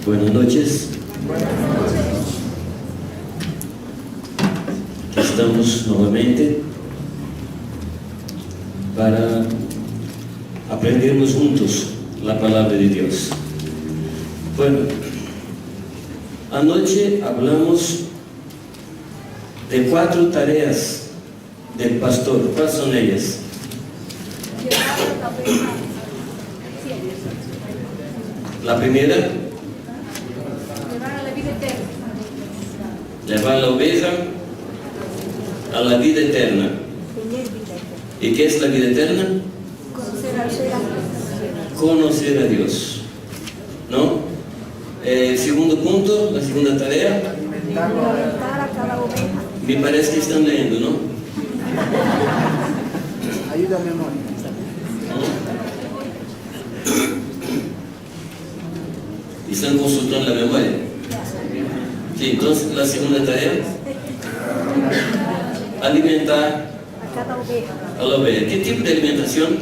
Buenas noches. Aquí estamos nuevamente para aprendermos juntos la palabra de Dios. Bueno, anoche hablamos de 4 tareas del pastor. ¿Cuáles son ellas? La primera, llevar la oveja a la vida eterna. ¿Y qué es la vida eterna? Conocer a Dios. ¿No? El segundo punto, la segunda tarea, me parece que están leyendo, ¿no? Ayúdame, amor. ¿Están consultando la memoria? Sí, entonces la segunda tarea, alimentar a la oveja. ¿Qué tipo de alimentación?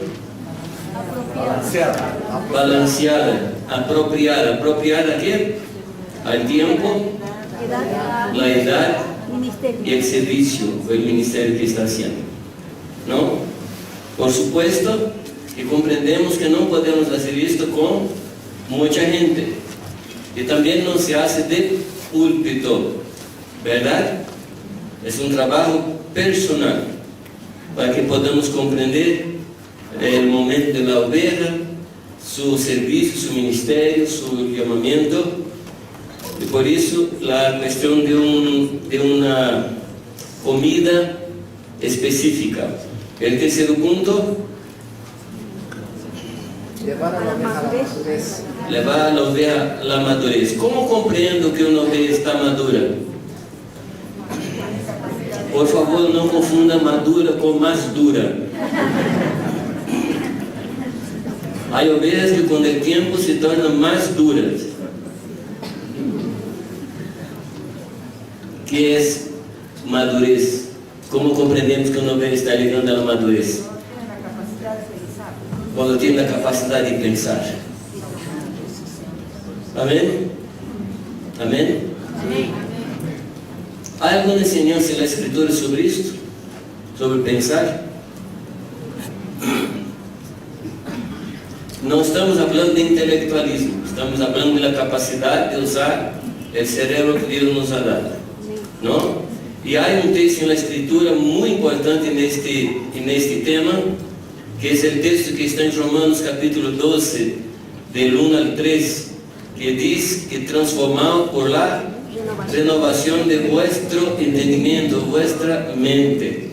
Balanceada, apropiada. ¿Apropiada a qué? Al tiempo, la edad y el servicio o el ministerio que está haciendo, ¿no? Por supuesto que comprendemos que no podemos hacer esto con mucha gente, y también no se hace de púlpito, ¿verdad? Es un trabajo personal para que podamos comprender el momento de la oveja, su servicio, su ministerio, su llamamiento. Y por eso la cuestión de una comida específica. El tercer punto, Llevar a la oveja a la madurez. llevar a la oveja a la madurez. ¿Cómo comprendo que una oveja está madura? Por favor, no confunda madura con más dura. Hay ovejas que con el tiempo se tornan más duras. ¿Qué es madurez? ¿Cómo comprendemos que una oveja está llegando a la madurez? Cuando tiene la capacidad de pensar. ¿Amén? ¿Amén? ¿Hay alguna enseñanza en la Escritura sobre esto? ¿Sobre pensar? No estamos hablando de intelectualismo, estamos hablando de la capacidad de usar el cerebro que Dios nos ha dado, ¿no? Y hay un texto en la Escritura muy importante en este tema, que es el texto que está en Romanos capítulo 12, del 1 al 3, que dice que transformado por la renovación de vuestro entendimiento, vuestra mente.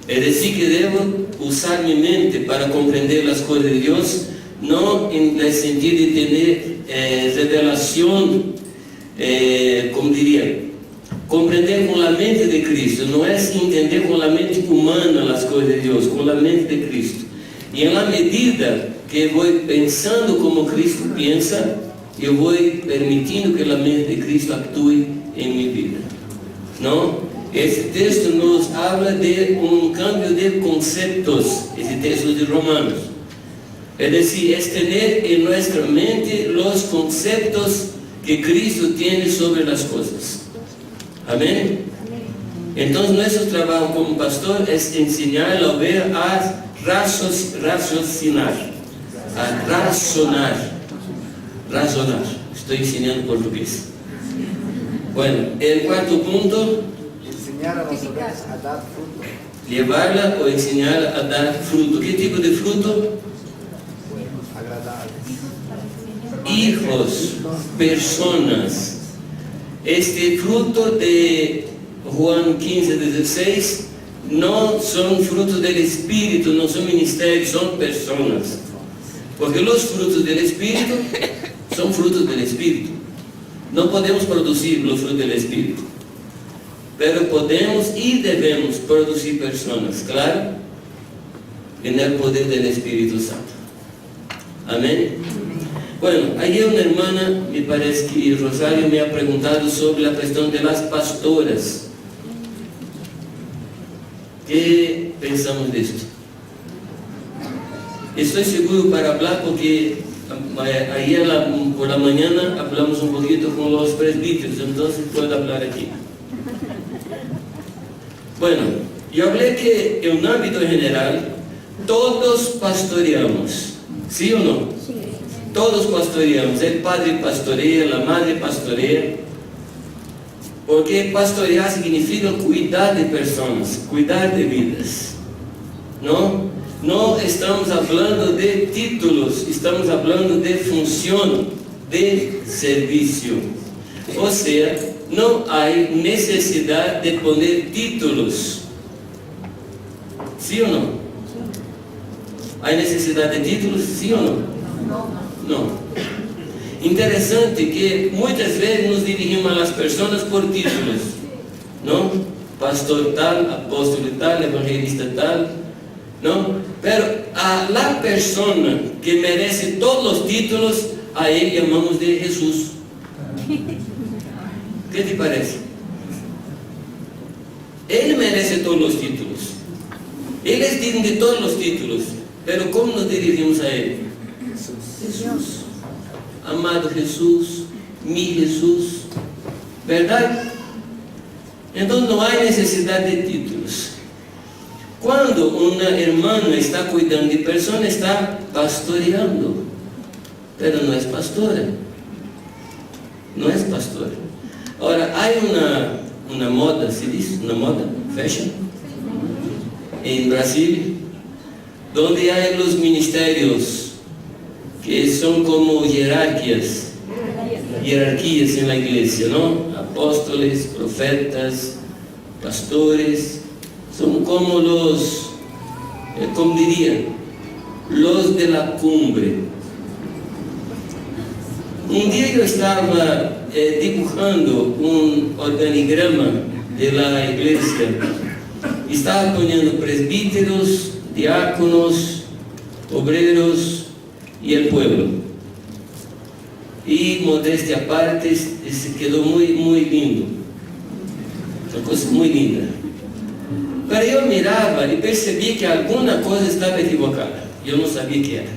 Es decir, que debo usar mi mente para comprender las cosas de Dios, no en el sentido de tener revelación, como diría, comprender con la mente de Cristo. No es entender con la mente humana las cosas de Dios, con la mente de Cristo. Y en la medida que voy pensando como Cristo piensa, yo voy permitiendo que la mente de Cristo actúe en mi vida, ¿no? Este texto nos habla de un cambio de conceptos, este texto de Romanos. Es decir, es tener en nuestra mente los conceptos que Cristo tiene sobre las cosas. Amén. Entonces nuestro trabajo como pastor es enseñar a la oveja a raciocinar, a razonar. Estoy enseñando portugués. Bueno, el cuarto punto, Enseñar a las ovejas a dar fruto. llevarla o enseñar a dar fruto. ¿Qué tipo de fruto? Agradable. Hijos, personas. Este fruto de Juan 15:16 no son frutos del Espíritu, no son ministerios, son personas. Porque los frutos del Espíritu son frutos del Espíritu. No podemos producir los frutos del Espíritu, pero podemos y debemos producir personas, claro, en el poder del Espíritu Santo. Amén. Bueno, ayer una hermana, me parece que Rosario, me ha preguntado sobre la cuestión de las pastoras. ¿Qué pensamos de esto? Estoy seguro para hablar porque ahí ela por la mañana hablamos un poquito con los presbíteros, entonces puedo hablar aquí. Bueno, yo hablé que en un ámbito general, todos pastoreamos, ¿sí o no? Sí. Todos pastoreamos, el padre pastorea, la madre pastorea, porque pastorear significa cuidar de personas, cuidar de vidas, ¿no? No estamos hablando de títulos, estamos hablando de función, de servicio. O sea, no hay necesidad de poner títulos, ¿sí o no? ¿Hay necesidad de títulos, sí o no? No. Interessante que muitas vezes nos dirigimos a las personas por títulos, ¿no? Pastor tal, apóstolo tal, evangelista tal, ¿no? Pero a la persona que merece todos los títulos, a él llamamos de Jesús. ¿Qué te parece? Él merece todos los títulos. Él es digno de todos los títulos. Pero ¿cómo nos dirigimos a él? Jesús. Amado Jesús, mi Jesús, ¿verdad? Entonces no hay necesidad de títulos. Cuando una hermana está cuidando de personas, está pastoreando, pero no es pastora. No es pastora. Ahora, hay una moda, ¿se dice? Una moda, fashion, en Brasil, donde hay los ministerios que son como jerarquías en la iglesia, ¿no? Apóstoles, profetas, pastores, son como los, ¿cómo diría? Los de la cumbre. Un día yo estaba dibujando un organigrama de la iglesia, estaba poniendo presbíteros, diáconos, obreros y el pueblo. Y modestia aparte, se quedó muy lindo, una cosa muy linda. Pero yo miraba y percebí que alguna cosa estaba equivocada. Yo no sabía qué era,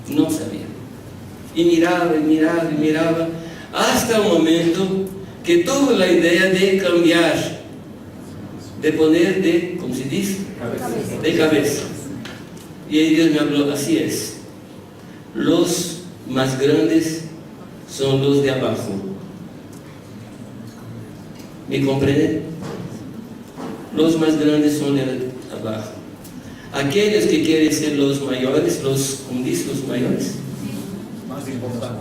no sabía. Y miraba, hasta el momento que tuve la idea de cambiar, de poner de, ¿cómo se dice? Cabeza. De cabeza. Y ahí Dios me habló, así es. Los más grandes son los de abajo. ¿Me comprenden? Los más grandes son de abajo. Aquellos que quieren ser los mayores, ¿cómo dice los mayores?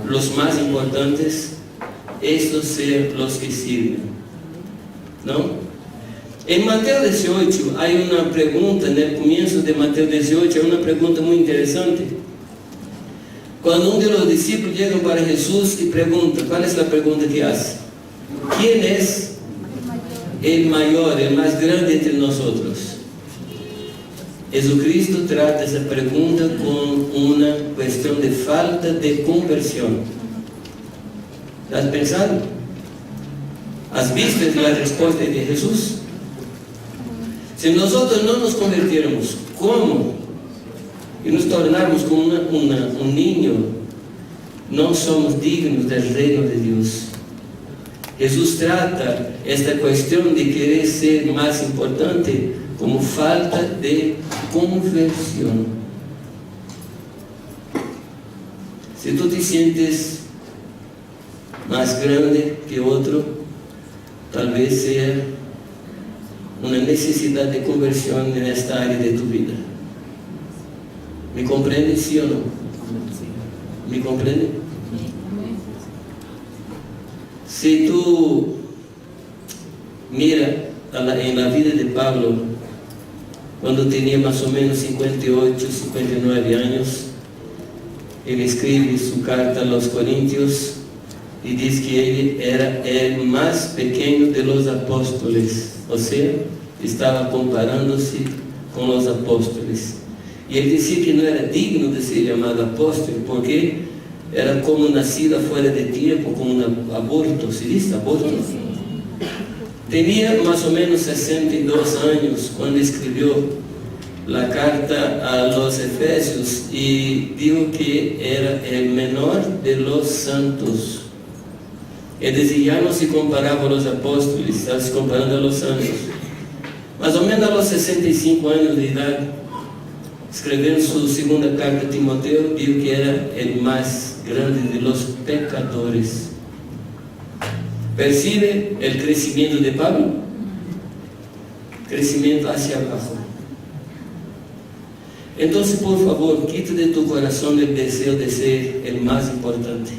Los más importantes, estos sean los que sirven, ¿no? En Mateo 18 hay una pregunta, en el comienzo de Mateo 18 hay una pregunta muy interesante. Cuando uno de los discípulos llega para Jesús y pregunta, ¿cuál es la pregunta que hace? ¿Quién es el mayor, el más grande entre nosotros? Jesucristo trata esa pregunta con una cuestión de falta de conversión. ¿Has pensado? ¿Has visto la respuesta de Jesús? Si nosotros no nos convirtiéramos, ¿cómo? Y nos tornarmos como un niño, no somos dignos del reino de Dios. Jesús trata esta cuestión de querer ser más importante como falta de conversión. Si tú te sientes más grande que otro, tal vez sea una necesidad de conversión en esta área de tu vida. ¿Me comprende, sí o no? ¿Me comprende? Si tú miras en la vida de Pablo, cuando tenía más o menos 58, 59 años, él escribe su carta a los Corintios y dice que él era el más pequeño de los apóstoles, o sea, estaba comparándose con los apóstoles. Y él decía que no era digno de ser llamado apóstol, porque era como nacida fuera de tiempo, como un aborto, ¿se dice aborto? Tenía más o menos 62 años cuando escribió la carta a los Efesios y dijo que era el menor de los santos. Es decir, ya no se comparaba a los apóstoles, estaba se comparando a los santos. Más o menos a los 65 años de edad, escribiendo su segunda carta a Timoteo, dijo que era el más grande de los pecadores. ¿Percibe el crecimiento de Pablo? Crecimiento hacia abajo. Entonces, por favor, quita de tu corazón el deseo de ser el más importante.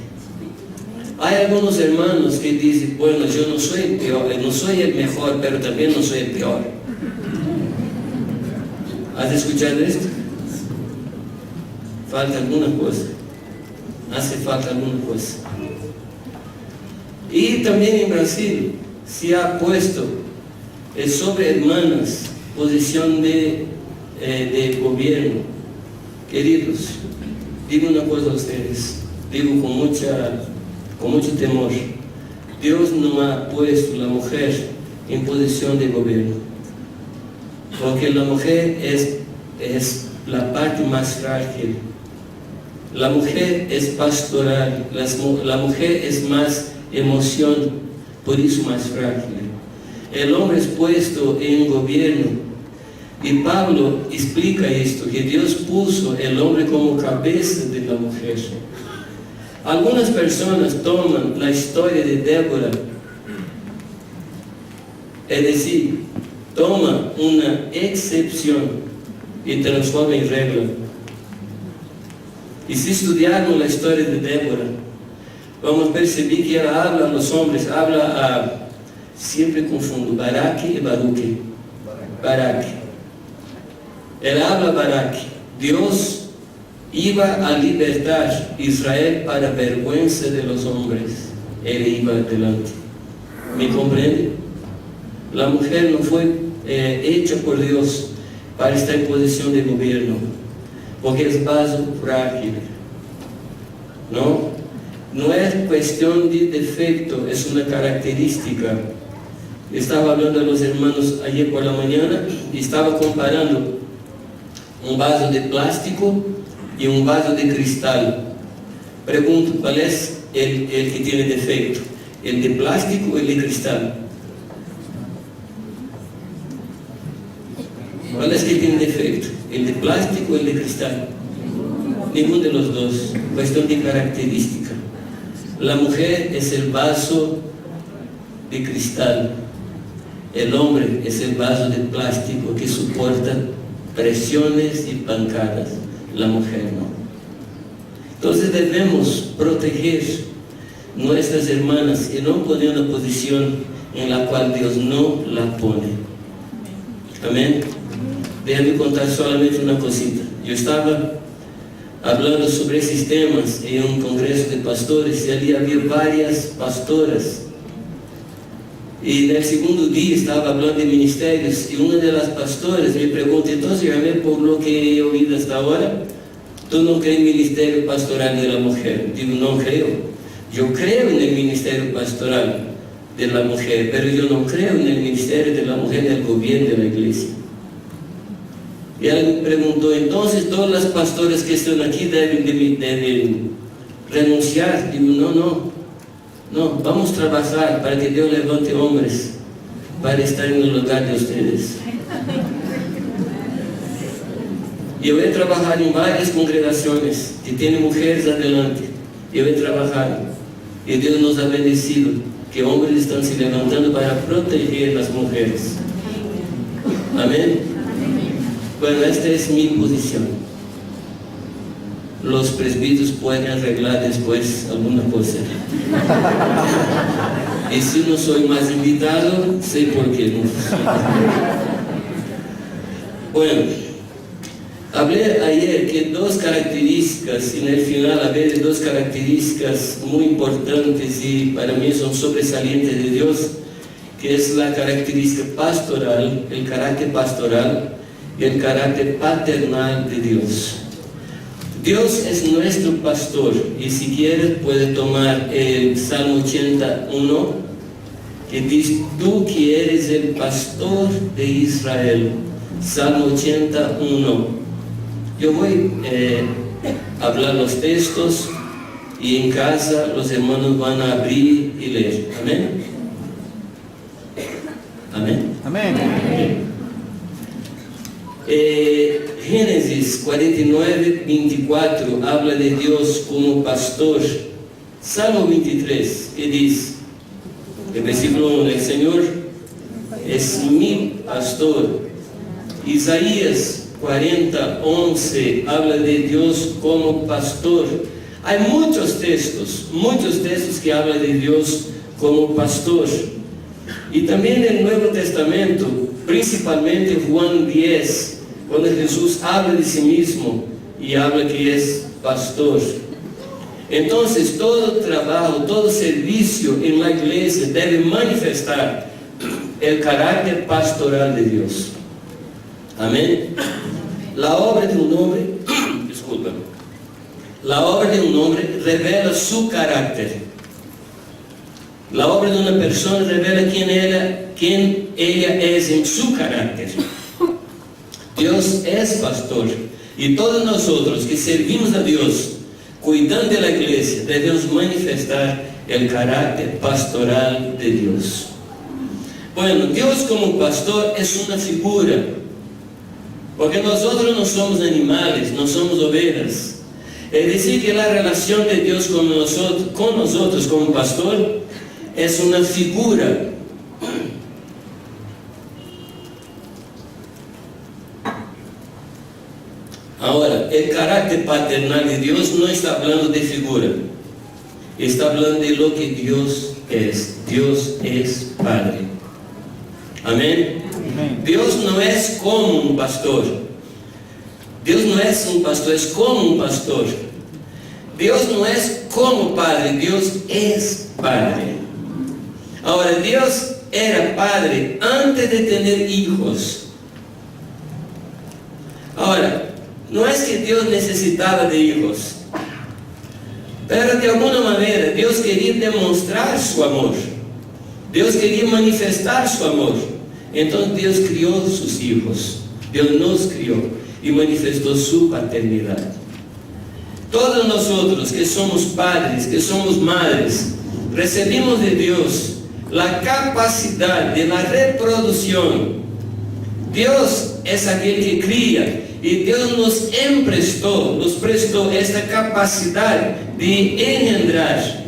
Hay algunos hermanos que dicen, bueno, yo no soy el peor, no soy el mejor, pero también no soy el peor. ¿Has escuchado esto? Falta alguna cosa. Hace falta alguna cosa. Y también en Brasil se ha puesto sobre hermanas posición de gobierno. Queridos, digo una cosa a ustedes, digo con mucho temor. Dios no ha puesto a la mujer en posición de gobierno, porque la mujer es la parte más frágil. La mujer es pastoral, la mujer es más emoción, por eso más frágil. El hombre es puesto en gobierno. Y Pablo explica esto, que Dios puso el hombre como cabeza de la mujer. Algunas personas toman la historia de Débora, es decir, toma una excepción y transforma en regla. Y si estudiarmos la historia de Débora, vamos a percibir que ella habla a los hombres, siempre confundo, Baraque y Baruque. Baraque. Él habla a Baraque. Dios iba a libertar a Israel para vergüenza de los hombres. Él iba adelante. ¿Me comprende? La mujer no fue hecha por Dios para estar en posición de gobierno, porque es vaso frágil. No es cuestión de defecto, es una característica. Estaba hablando a los hermanos ayer por la mañana y estaba comparando un vaso de plástico y un vaso de cristal. Pregunto, ¿cuál es el que tiene defecto? ¿El de plástico o el de cristal? ¿Cuál es el que tiene defecto? ¿El de plástico o el de cristal? Ninguno de los dos. Cuestión de característica. La mujer es el vaso de cristal. El hombre es el vaso de plástico que soporta presiones y pancadas. La mujer no. Entonces debemos proteger nuestras hermanas y no poner una posición en la cual Dios no la pone. Amén. Déjame contar solamente una cosita. Yo estaba hablando sobre esos temas en un congreso de pastores y allí había varias pastoras. Y en el segundo día estaba hablando de ministerios y una de las pastoras me pregunta, entonces, Ramel, por lo que he oído hasta ahora, ¿tú no crees en el ministerio pastoral de la mujer? Digo, no creo. Yo creo en el ministerio pastoral de la mujer, pero yo no creo en el ministerio de la mujer en el gobierno de la iglesia. Y ella me preguntó, entonces todas las pastoras que están aquí deben renunciar. Digo, no, vamos a trabajar para que Dios levante hombres para estar en el lugar de ustedes. Yo he trabajado en varias congregaciones que tienen mujeres adelante. Yo he trabajado y Dios nos ha bendecido que hombres están se levantando para proteger las mujeres. Amén. Bueno, esta es mi posición. Los presbíteros pueden arreglar después alguna cosa. Y si no soy más invitado, sé por qué no. Bueno, hablé ayer que dos características, y en el final hablé de dos características muy importantes y para mí son sobresalientes de Dios, que es la característica pastoral, el carácter pastoral y el carácter paternal de Dios. Dios es nuestro pastor, y si quieres puede tomar el Salmo 81, que dice, tú que eres el pastor de Israel, Salmo 81. Yo voy a hablar los textos y en casa los hermanos van a abrir y leer. Amén. Amén. Amén. Génesis 49, 24 habla de Dios como pastor. Salmo 23, que dice, el versículo 1, el Señor es mi pastor. Isaías 40, 11 habla de Dios como pastor. Hay muchos textos que hablan de Dios como pastor. Y también en el Nuevo Testamento, principalmente Juan 10, cuando Jesús habla de sí mismo y habla que es pastor. Entonces todo trabajo, todo servicio en la iglesia debe manifestar el carácter pastoral de Dios. Amén. La obra de un hombre, la obra de un hombre revela su carácter. La obra de una persona revela quién ella es en su carácter. Dios es pastor y todos nosotros que servimos a Dios, cuidando de la iglesia, debemos manifestar el carácter pastoral de Dios. Bueno, Dios como pastor es una figura, porque nosotros no somos animales, no somos ovejas. Es decir, que la relación de Dios con nosotros como pastor es una figura. Ahora, el carácter paternal de Dios no está hablando de figura, está hablando de lo que Dios es. Dios es Padre. Amén. Amén. Dios no es como un pastor. Dios no es un pastor, es como un pastor. Dios no es como Padre, Dios es Padre. Ahora, Dios era Padre antes de tener hijos. Ahora, no es que Dios necesitaba de hijos, pero de alguna manera Dios quería demostrar su amor. Dios quería manifestar su amor. Entonces Dios crió sus hijos. Dios nos crió y manifestó su paternidad. Todos nosotros que somos padres, que somos madres, recibimos de Dios la capacidad de la reproducción. Dios es aquel que cría y Dios nos prestó esta capacidad de engendrar.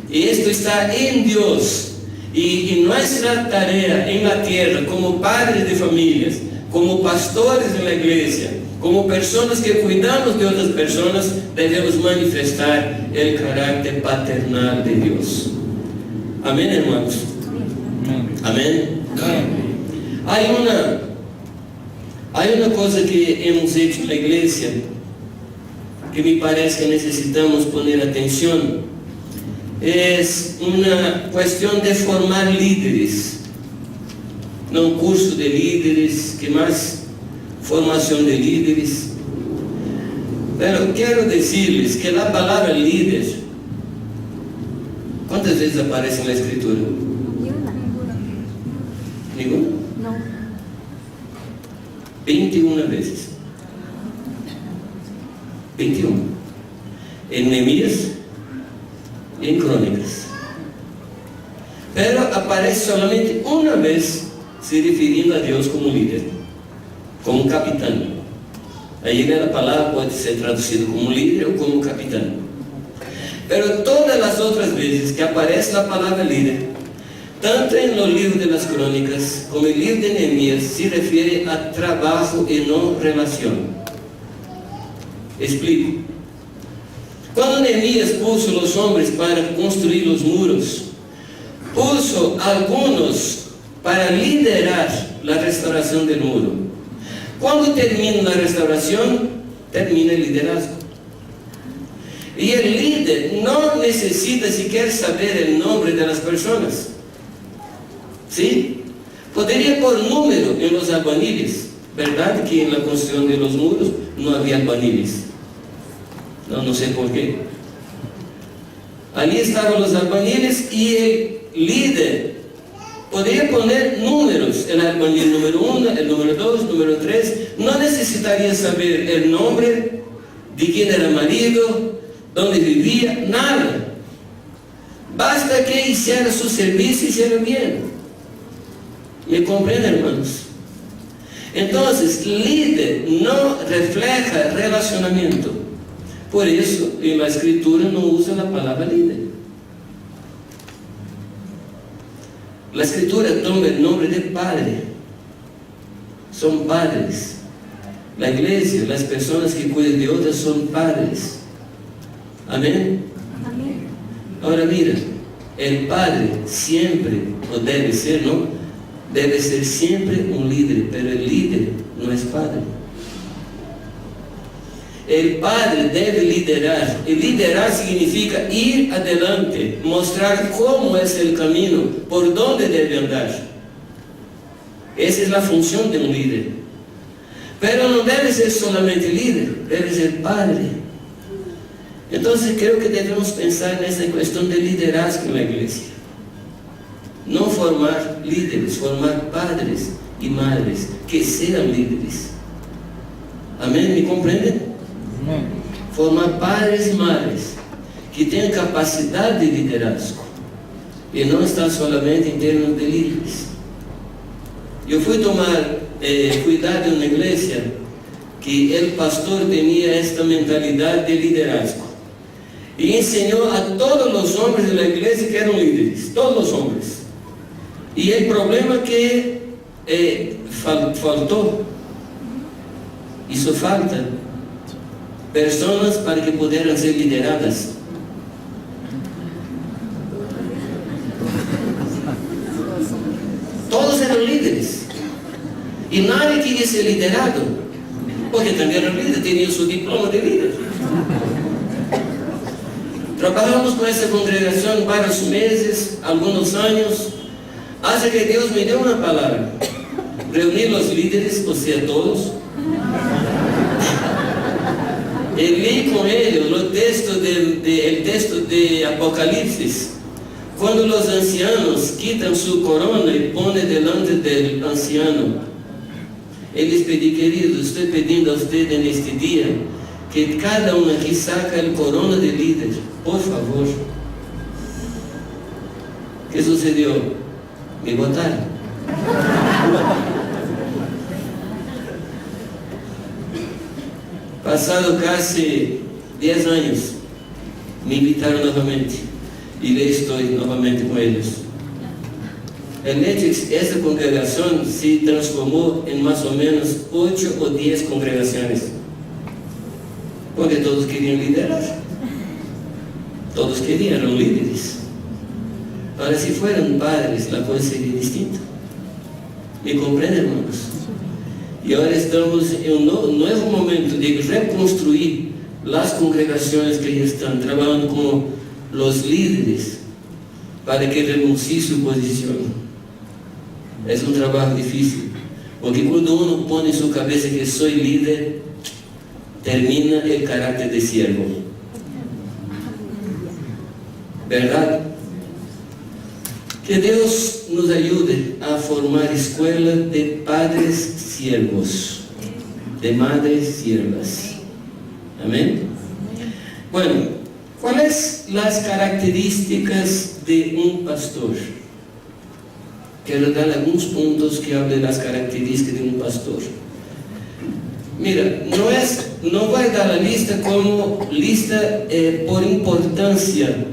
Y esto está en Dios. Y nuestra tarea en la tierra, como padres de familias, como pastores de la iglesia, como personas que cuidamos de otras personas, debemos manifestar el carácter paternal de Dios. Amén, hermanos. Amén. Hay una cosa que hemos hecho en la iglesia que me parece que necesitamos poner atención. Es una cuestión de formar líderes. No un curso de líderes, que más formación de líderes. Pero quiero decirles que la palabra líder, ¿cuántas veces aparece en la escritura? ¿Ninguna? No. 21 veces. 21. En Nehemías y en Crónicas. Pero aparece solamente una vez se refiriendo a Dios como líder, como capitán. Ahí la palabra puede ser traducida como líder o como capitán. Pero todas las otras veces que aparece la palabra líder, tanto en los libros de las Crónicas como en el libro de Nehemías, se refiere a trabajo y no relación. Explico. Cuando Nehemías puso los hombres para construir los muros, puso algunos para liderar la restauración del muro. Cuando termina la restauración, termina el liderazgo. Y el líder no necesita siquiera saber el nombre de las personas. ¿Sí? Podría por número en los albañiles. ¿Verdad que en la construcción de los muros no había albañiles? No sé por qué. Allí estaban los albañiles y el líder Podría poner números, el albañil número 1, el número 2, número 3. No necesitaría saber el nombre, de quién era marido, dónde vivía, nada. Basta que hiciera su servicio y hiciera bien. ¿Me comprenden, hermanos? Entonces, líder no refleja relacionamiento. Por eso, en la escritura no usa la palabra líder. La escritura toma el nombre de padre. Son padres. La iglesia, las personas que cuidan de otras son padres. Amén. Amén. Ahora mira, el padre siempre, o debe ser, ¿no? Debe ser siempre un líder, pero el líder no es padre. El padre debe liderar, y liderar significa ir adelante, mostrar cómo es el camino, por dónde debe andar. Esa es la función de un líder. Pero no debe ser solamente líder, debe ser padre. Entonces creo que debemos pensar en esa cuestión de liderazgo en la iglesia. No formar líderes, formar padres y madres que sean líderes. Amén, ¿me comprenden? Formar padres y madres que tengan capacidad de liderazgo y no estar solamente en términos de líderes. Yo fui a tomar cuidado en una iglesia que el pastor tenía esta mentalidad de liderazgo y enseñó a todos los hombres de la iglesia que eran líderes, todos los hombres. Y el problema que faltó, hizo falta personas para que pudieran ser lideradas. Todos eran líderes y nadie quería ser liderado, porque también eran líderes, tenían su diploma de líder. Trabajamos con esa congregación varios meses, algunos años, hasta que Dios me dio una palabra: reunir los líderes, o sea, todos, y leí con ellos el texto de Apocalipsis, cuando los ancianos quitan su corona y ponen delante del anciano. Y les pedí: querido, estoy pidiendo a usted en este día que cada uno aquí saca el corona de líder, por favor. ¿Qué sucedió? Me votaron. Pasado casi 10 años, me invitaron nuevamente y le estoy nuevamente con ellos. El hecho es que esa congregación se transformó en más o menos 8 o 10 congregaciones, porque todos querían liderar, todos querían, eran líderes. Ahora, si fueran padres, la cosa sería distinta. ¿Me comprenden, hermanos? Y ahora estamos en un nuevo momento de reconstruir las congregaciones que ya están trabajando con los líderes para que renuncien su posición. Es un trabajo difícil, porque cuando uno pone en su cabeza que soy líder, termina el carácter de siervo. ¿Verdad? Que Dios nos ayude a formar escuelas de padres siervos, de madres siervas. Amén. Bueno, ¿cuáles las características de un pastor? Quiero dar algunos puntos que hablen de las características de un pastor. Mira, no voy a dar la lista como lista por importancia.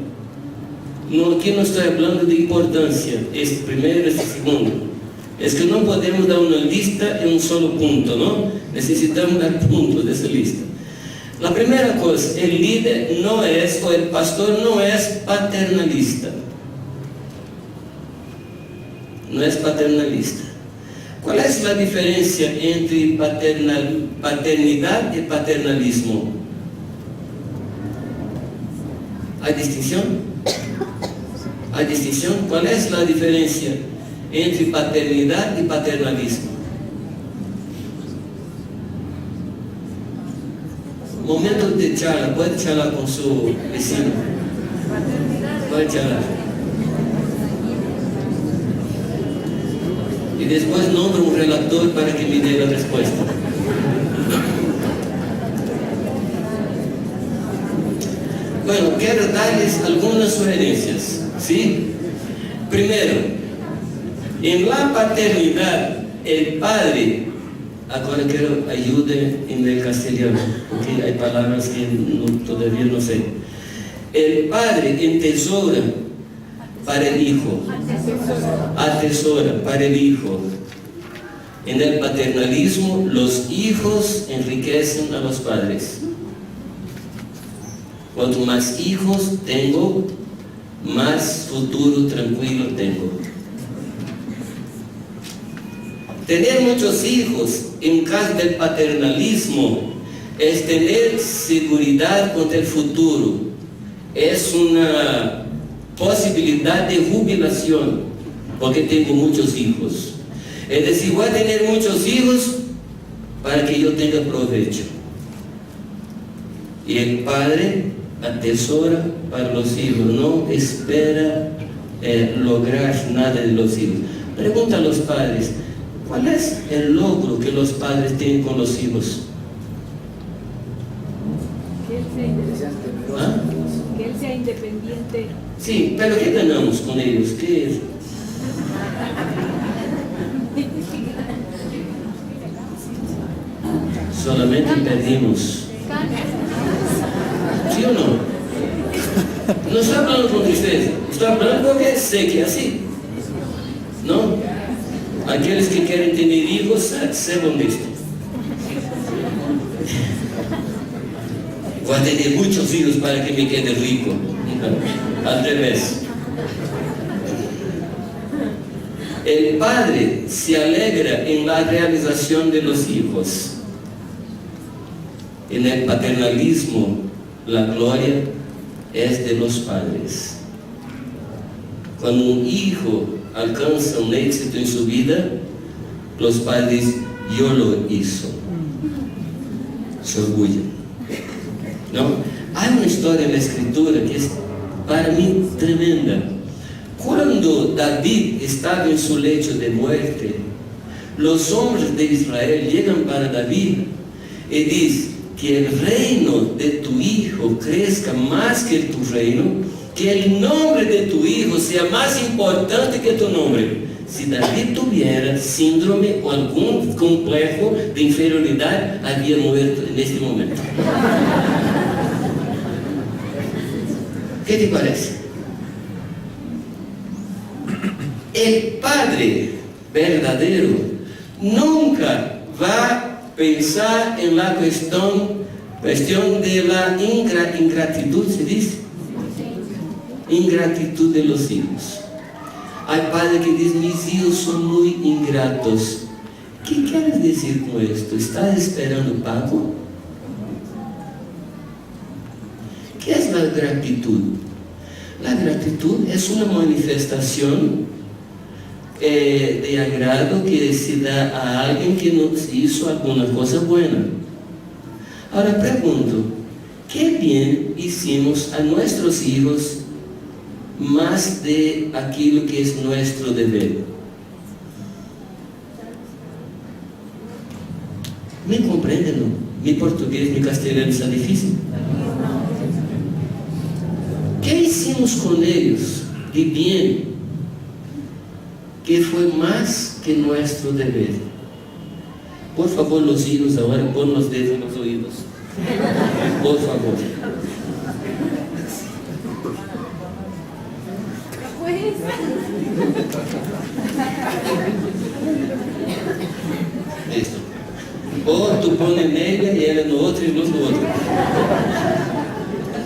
No, aquí no estoy hablando de importancia, es primero, es segundo. Es que no podemos dar una lista en un solo punto, ¿no? Necesitamos dar puntos de esa lista. La primera cosa, el líder no es, o el pastor no es paternalista. No es paternalista. ¿Cuál es la diferencia entre paternidad y paternalismo? ¿Hay distinción? ¿Hay distinción? ¿Cuál es la diferencia entre paternidad y paternalismo? Momento de charla, puede charlar con su vecino. Puede charlar. y después nombro un relator para que me dé la respuesta. Bueno, quiero darles algunas sugerencias, ¿sí? Primero, en la paternidad, el padre, ahora quiero ayude en el castellano, porque hay palabras que todavía no sé. El padre entesora para el hijo, atesora para el hijo. En el paternalismo, los hijos enriquecen a los padres. Cuanto más hijos tengo, más futuro tranquilo tengo. Tener muchos hijos, en caso del paternalismo, es tener seguridad contra el futuro. Es una posibilidad de jubilación, porque tengo muchos hijos. Es decir, voy a tener muchos hijos para que yo tenga provecho. Y el padre atesora para los hijos, no espera lograr nada de los hijos. Pregunta a los padres, ¿cuál es el logro que los padres tienen con los hijos? ¿Ah? Que él sea independiente. Sí, pero ¿qué ganamos con ellos? ¿Qué es? Solamente perdimos. ¿Sí o no? No estoy hablando con tristeza, estoy hablando porque sé que es así, ¿no? Aquellos que quieren tener hijos, sepan de esto. Voy a tener muchos hijos para que me quede rico. Al revés. El padre se alegra en la realización de los hijos. En el paternalismo, la gloria es de los padres. Cuando un hijo alcanza un éxito en su vida, los padres, yo lo hizo. Se orgullan, ¿no? Hay una historia en la escritura que es para mí tremenda. Cuando David estaba en su lecho de muerte, los hombres de Israel llegan para David y dicen que el reino de tu hijo crezca más que tu reino, que el nombre de tu hijo sea más importante que tu nombre. Si David tuviera síndrome o algún complejo de inferioridad, había muerto en este momento. ¿Qué te parece? El padre verdadero nunca va a pensar en la cuestión de la ingratitud, ¿se dice? Ingratitud de los hijos. Hay padres que dicen, mis hijos son muy ingratos. ¿Qué quieres decir con esto? ¿Estás esperando pago? ¿Qué es la gratitud? La gratitud es una manifestación de agrado que se da a alguien que nos hizo alguna cosa buena. Ahora pregunto, ¿qué bien hicimos a nuestros hijos más de aquello que es nuestro deber? ¿Me comprenden? No? Mi portugués, mi castellano está difícil. ¿Qué hicimos con ellos de bien que fue más que nuestro deber? Por favor, los hijos ahora pon los dedos en los oídos. Por favor. Listo. O tú pones en ella y ella en otro y los en otro.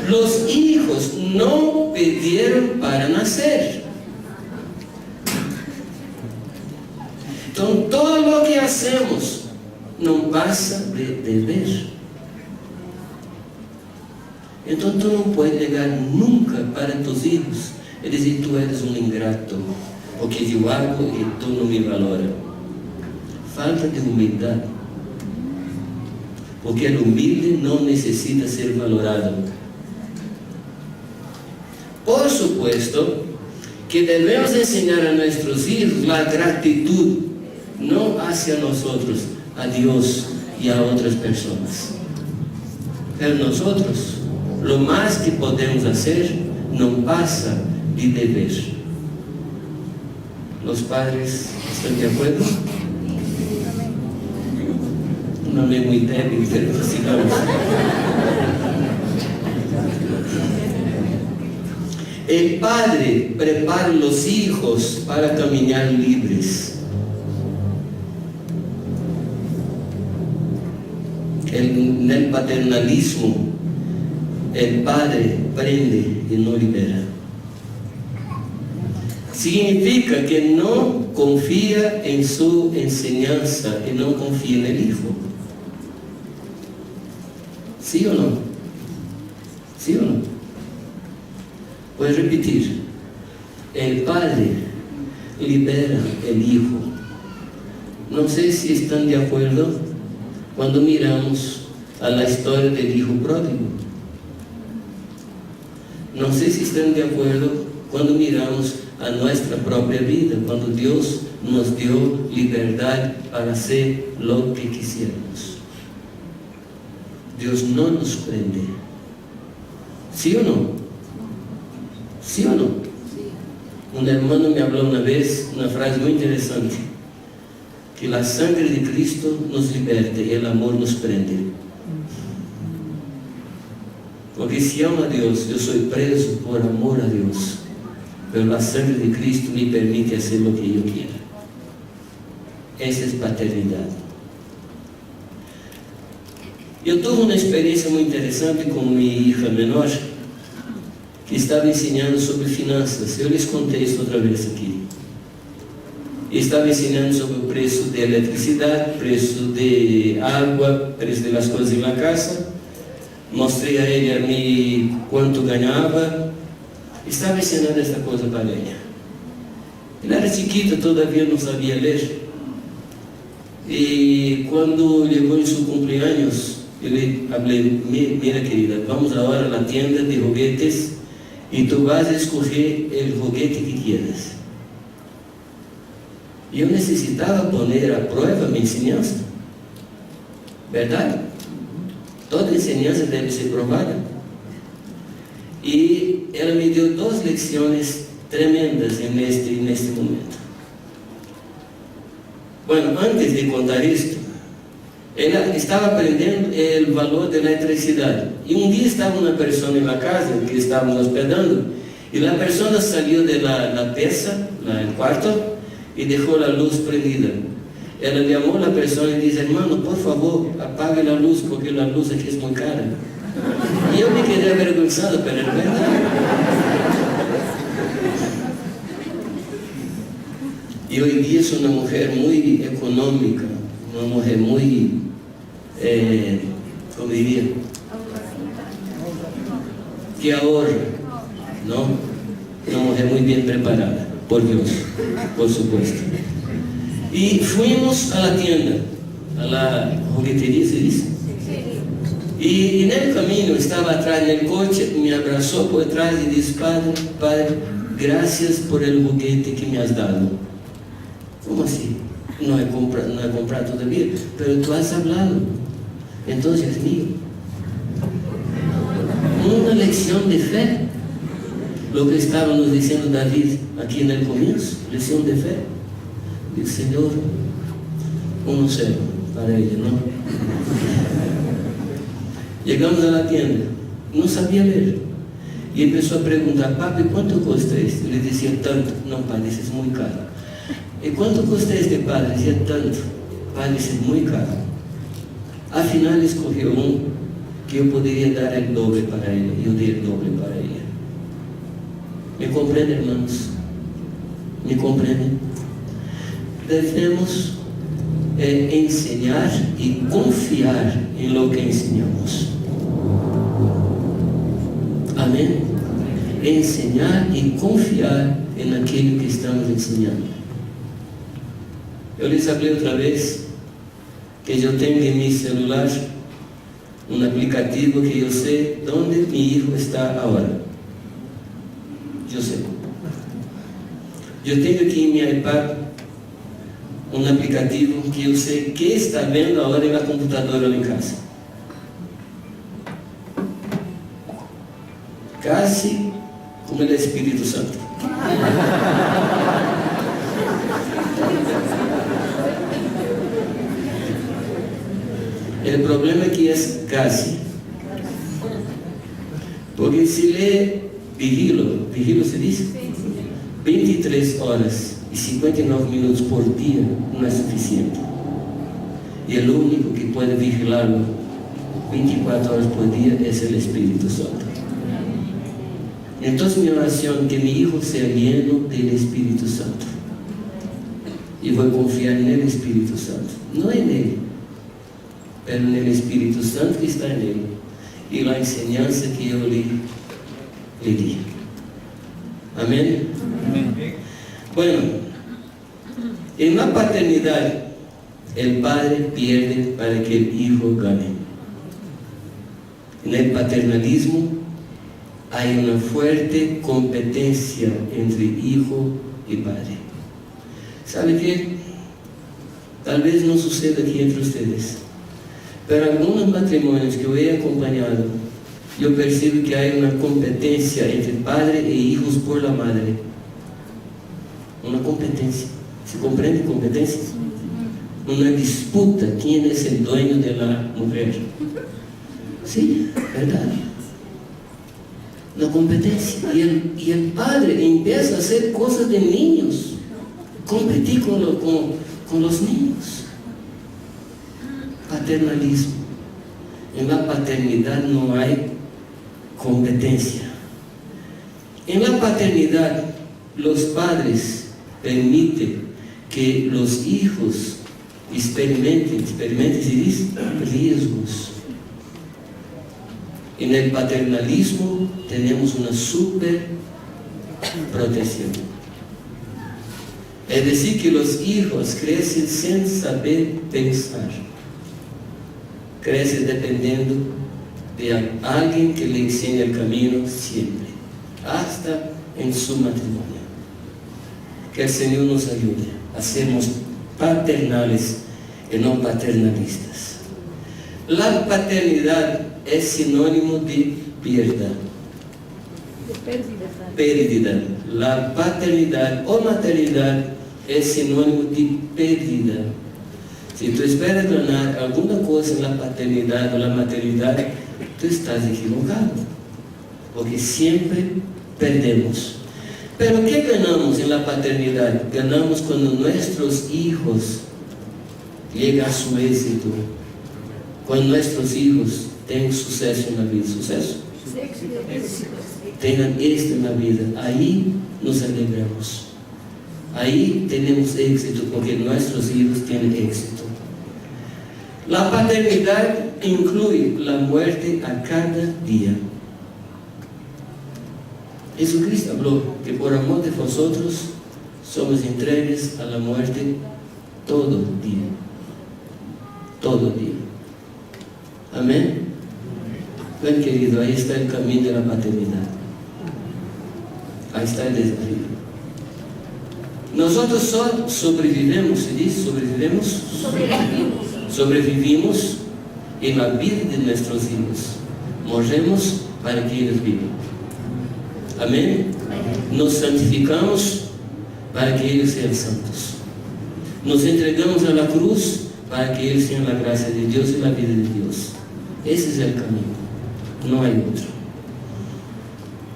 Los hijos no pidieron para nacer. Entonces, todo lo que hacemos no pasa de deber. Entonces, tú no puedes llegar nunca para tus hijos y decir, tú eres un ingrato, porque yo hago y tú no me valoras. Falta de humildad. Porque el humilde no necesita ser valorado. Por supuesto que debemos enseñar a nuestros hijos la gratitud no hacia nosotros, a Dios y a otras personas. Pero nosotros, lo más que podemos hacer no pasa de deber. ¿Los padres están de acuerdo? Un amén muy débil, pero sigamos. El padre prepara los hijos para caminar libres. En el paternalismo, el padre prende y no libera. Significa que no confía en su enseñanza y no confía en el hijo. ¿Sí o no? ¿Sí o no? Voy a repetir. El padre libera el hijo. No sé si están de acuerdo cuando miramos a la historia del hijo pródigo. No sé si están de acuerdo cuando miramos a nuestra propia vida, cuando Dios nos dio libertad para hacer lo que quisiéramos. Dios no nos prende. ¿Sí o no? ¿Sí o no? Un hermano me habló una vez una frase muy interesante, que la sangre de Cristo nos liberta y el amor nos prende. Porque si amo a Dios, yo soy preso por amor a Dios, pero la sangre de Cristo me permite hacer lo que yo quiera. Esa es paternidad. Eu tuve uma experiência muito interessante com minha hija menor, que estava ensinando sobre finanças. Eu lhes contei isso outra vez aqui. Estava ensinando sobre o preço de eletricidade, preço de água, preço das coisas na casa. Mostrei a ele a mim quanto ganhava. Estava ensinando esta coisa para ela. Ele era chiquita, todavia não sabia ler. E quando chegou em seu cumpleaños, eu lhe falei: mira querida, vamos agora à tienda de juguetes e tu vas a escolher o juguete que quieras. E eu necessitava poner a prova minha ensinança, verdade? Toda ensinança deve ser provada. E ela me deu 2 lições tremendas neste momento. Bueno, antes de contar isto, ela estava aprendendo o valor da eletricidade. E um dia estava uma pessoa na casa que estávamos hospedando, e a pessoa saiu da peça, do quarto, e deixou a luz prendida. Ela chamou a pessoa e disse: hermano, por favor, apague a luz, porque a luz aqui é muito cara. E eu me quedei avergonzado, pero era verdade. E hoje em dia sou uma mulher muito econômica, uma mulher muito, como diria, que ahorra, não? Uma mulher muito bem preparada, por Deus, por supuesto. E fuimos a la tienda, a la jugueteria, se diz? E no caminho, estava atrás do coche, me abraçou por trás e disse: Padre, graças por el juguete que me has dado. ¿Cómo así? No he comprado todavía, pero tú has hablado, entonces es mío. Una lección de fe, lo que estábamos diciendo David aquí en el comienzo, lección de fe. El Señor, 1-0 para ella, ¿no? Llegamos a la tienda, no sabía leer, y empezó a preguntar: papi, ¿cuánto cuesta esto? Le decía: tanto. No, padre, eso es muy caro. ¿Y cuánto cuesta este, padre? Decía: tanto. Padre, eso es muy caro. Al final escogió uno que yo podría dar el doble para ella. Yo di el doble para ella. ¿Me comprenden, hermanos? ¿Me comprenden? Debemos enseñar y confiar en lo que enseñamos. Amén. Enseñar y confiar en aquello que estamos enseñando. Eu lhes falei outra vez que eu tenho em meu celular um aplicativo que eu sei onde meu filho está agora. Eu sei. Eu tenho aqui em meu iPad un aplicativo que yo sé qué está viendo ahora en la computadora en casa. Casi como el Espíritu Santo. El problema es que es casi. Porque si lee vigilo se dice, 23 horas y 59 minutos por día no es suficiente. Y el único que puede vigilarlo 24 horas por día es el Espíritu Santo. Entonces mi oración es que mi hijo sea lleno del Espíritu Santo. Y voy a confiar en el Espíritu Santo, no en él, pero en el Espíritu Santo que está en él. Y la enseñanza que yo le di. Amén. Bueno, en la paternidad, el padre pierde para que el hijo gane. En el paternalismo hay una fuerte competencia entre hijo y padre. ¿Sabe qué? Tal vez no suceda aquí entre ustedes, pero algunos matrimonios que yo he acompañado, yo percibo que hay una competencia entre padre e hijos por la madre. Una competencia. ¿Se comprende competencia? Una disputa, quién es el dueño de la mujer. Sí, verdad. Una competencia. Y el padre empieza a hacer cosas de niños. Competir con los niños. Paternalismo. En la paternidad no hay competencia. En la paternidad, los padres permiten que los hijos experimenten, se dice, riesgos. En el paternalismo tenemos una super protección. Es decir, que los hijos crecen sin saber pensar. Crecen dependiendo de alguien que le enseñe el camino siempre, hasta en su matrimonio. Que el Señor nos ayude a sermos paternales y no paternalistas. La paternidad es sinónimo de pérdida. Pérdida. La paternidad o maternidad es sinónimo de pérdida. Si tú esperas ganar alguna cosa en la paternidad o la maternidad, tú estás equivocado, porque siempre perdemos. Pero ¿qué ganamos en la paternidad? Ganamos cuando nuestros hijos llegan a su éxito, cuando nuestros hijos tengan suceso en la vida. ¿Suceso? Tengan éxito en la vida. Ahí nos alegramos. Ahí tenemos éxito porque nuestros hijos tienen éxito. La paternidad incluye la muerte a cada día. Jesucristo habló que por amor de vosotros somos entregues a la muerte todo día. Todo día. Amén. Ven, querido, ahí está el camino de la paternidad. Ahí está el desafío. Nosotros solo sobrevivimos, ¿se dice? Sobrevivimos en la vida de nuestros hijos. Morremos para que ellos vivan. Amén. Nos santificamos para que ellos sean santos. Nos entregamos a la cruz para que ellos tengan la gracia de Dios y la vida de Dios. Ese es el camino. No hay otro.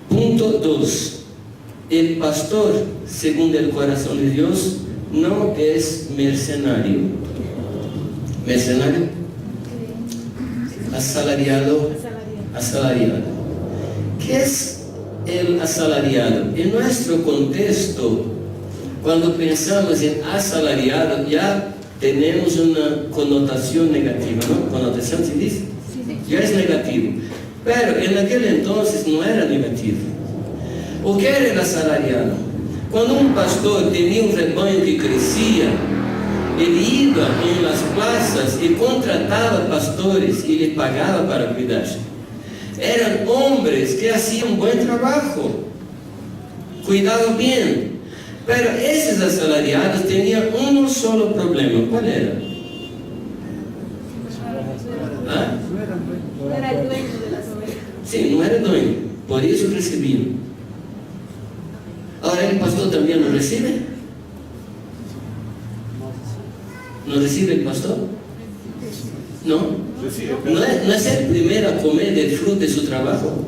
Punto 2. El pastor, según el corazón de Dios, no es mercenario. ¿Mercenario? Asalariado. ¿Qué es el asalariado? En nuestro contexto, cuando pensamos en asalariado, ya tenemos una connotación negativa, ¿no? ¿Connotación se dice? Ya es negativo. Pero en aquel entonces no era negativo. O que era el asalariado? Cuando un pastor tenía un rebaño que crecía, él iba en las plazas y contrataba pastores y les pagaba para cuidar. Eran hombres que hacían un buen trabajo, cuidaban bien, Pero esses asalariados tenían un solo problema. ¿Cuál era? ¿Ah? No era el dueño de las ovejas. Sí, no era dueño. Por eso recibían. Ahora el pastor también lo recibe. ¿No recibe el pastor? No. ¿No es el primero a comer del fruto de su trabajo?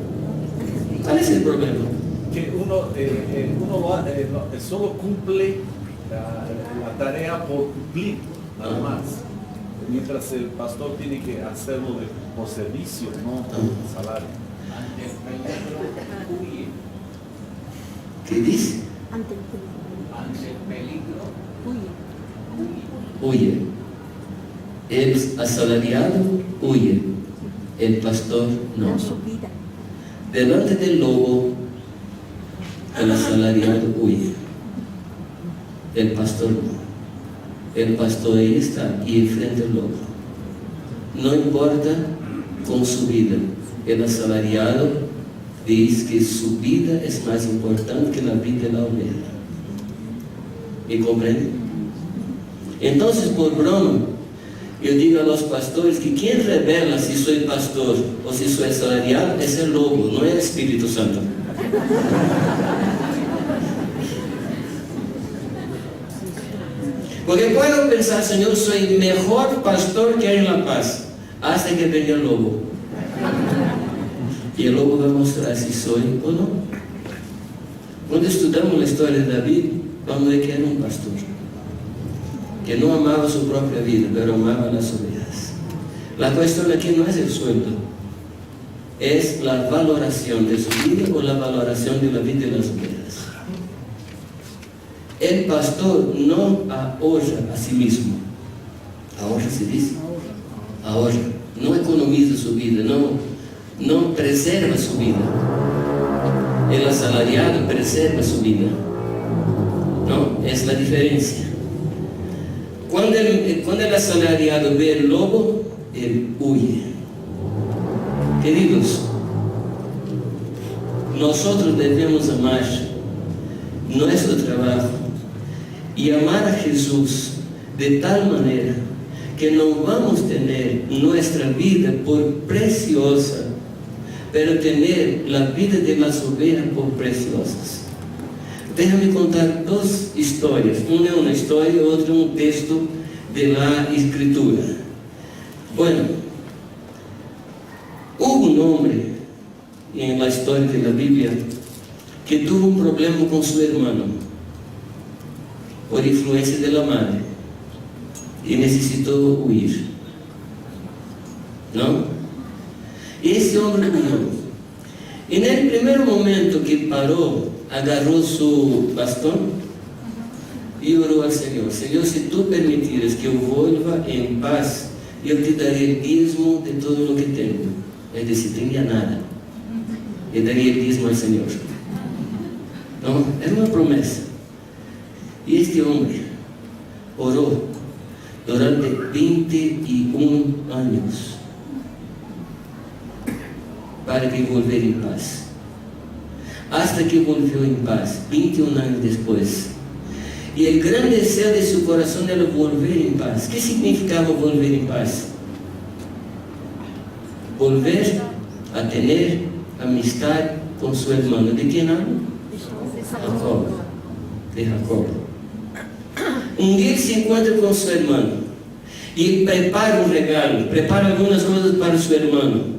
¿Cuál es el problema? Que uno solo cumple la tarea por cumplir, nada más. Mientras el pastor tiene que hacerlo por servicio, no por salario. ¿Qué dice? Ante el peligro. Huye. El asalariado huye, el pastor no. Delante del lobo, el asalariado huye, el pastor no. El pastor ahí está y enfrenta al lobo. No importa con su vida. El asalariado dice que su vida es más importante que la vida de la oveja. ¿Me comprende? Entonces, por broma, yo digo a los pastores que quien revela si soy pastor o si soy asalariado es el lobo, no es el Espíritu Santo. Porque puedo pensar, Señor, soy mejor pastor que hay en La Paz, hasta que venga el lobo. Y el lobo va a mostrar si soy o no. Cuando estudiamos la historia de David, vamos a ver que era un pastor que no amaba su propia vida, pero amaba las ovejas. La cuestión aquí no es el sueldo, es la valoración de su vida o la valoración de la vida de las ovejas. El pastor no ahorra a sí mismo. Ahorra se dice. Ahorra. No economiza su vida, no preserva su vida. El asalariado preserva su vida. No, es la diferencia. Cuando el asalariado ve el lobo, él huye. Queridos, nosotros debemos amar nuestro trabajo y amar a Jesús de tal manera que no vamos a tener nuestra vida por preciosa, pero tener la vida de las ovejas por preciosas. Déjame contar dos historias, una historia y otra un texto de la Escritura. Bueno, hubo un hombre en la historia de la Biblia que tuvo un problema con su hermano por influencia de la madre y necesitó huir, ¿no? Y ese hombre huyó. En el primer momento que paró, agarró su bastón y oró al Señor: Señor, si tú permitires que yo vuelva en paz, yo te daré el diezmo de todo lo que tengo. Es decir, tenía nada, y daría el diezmo al Señor. No, era una promesa. Y este hombre oró durante 21 años para que volviera en paz. Hasta que volvió en paz, 21 años después. Y el gran deseo de su corazón era volver en paz. ¿Qué significaba volver en paz? Volver a tener amistad con su hermano. ¿De quién hablo? Jacob. De Jacob. Un día se encuentra con su hermano y prepara un regalo, prepara algunas cosas para su hermano.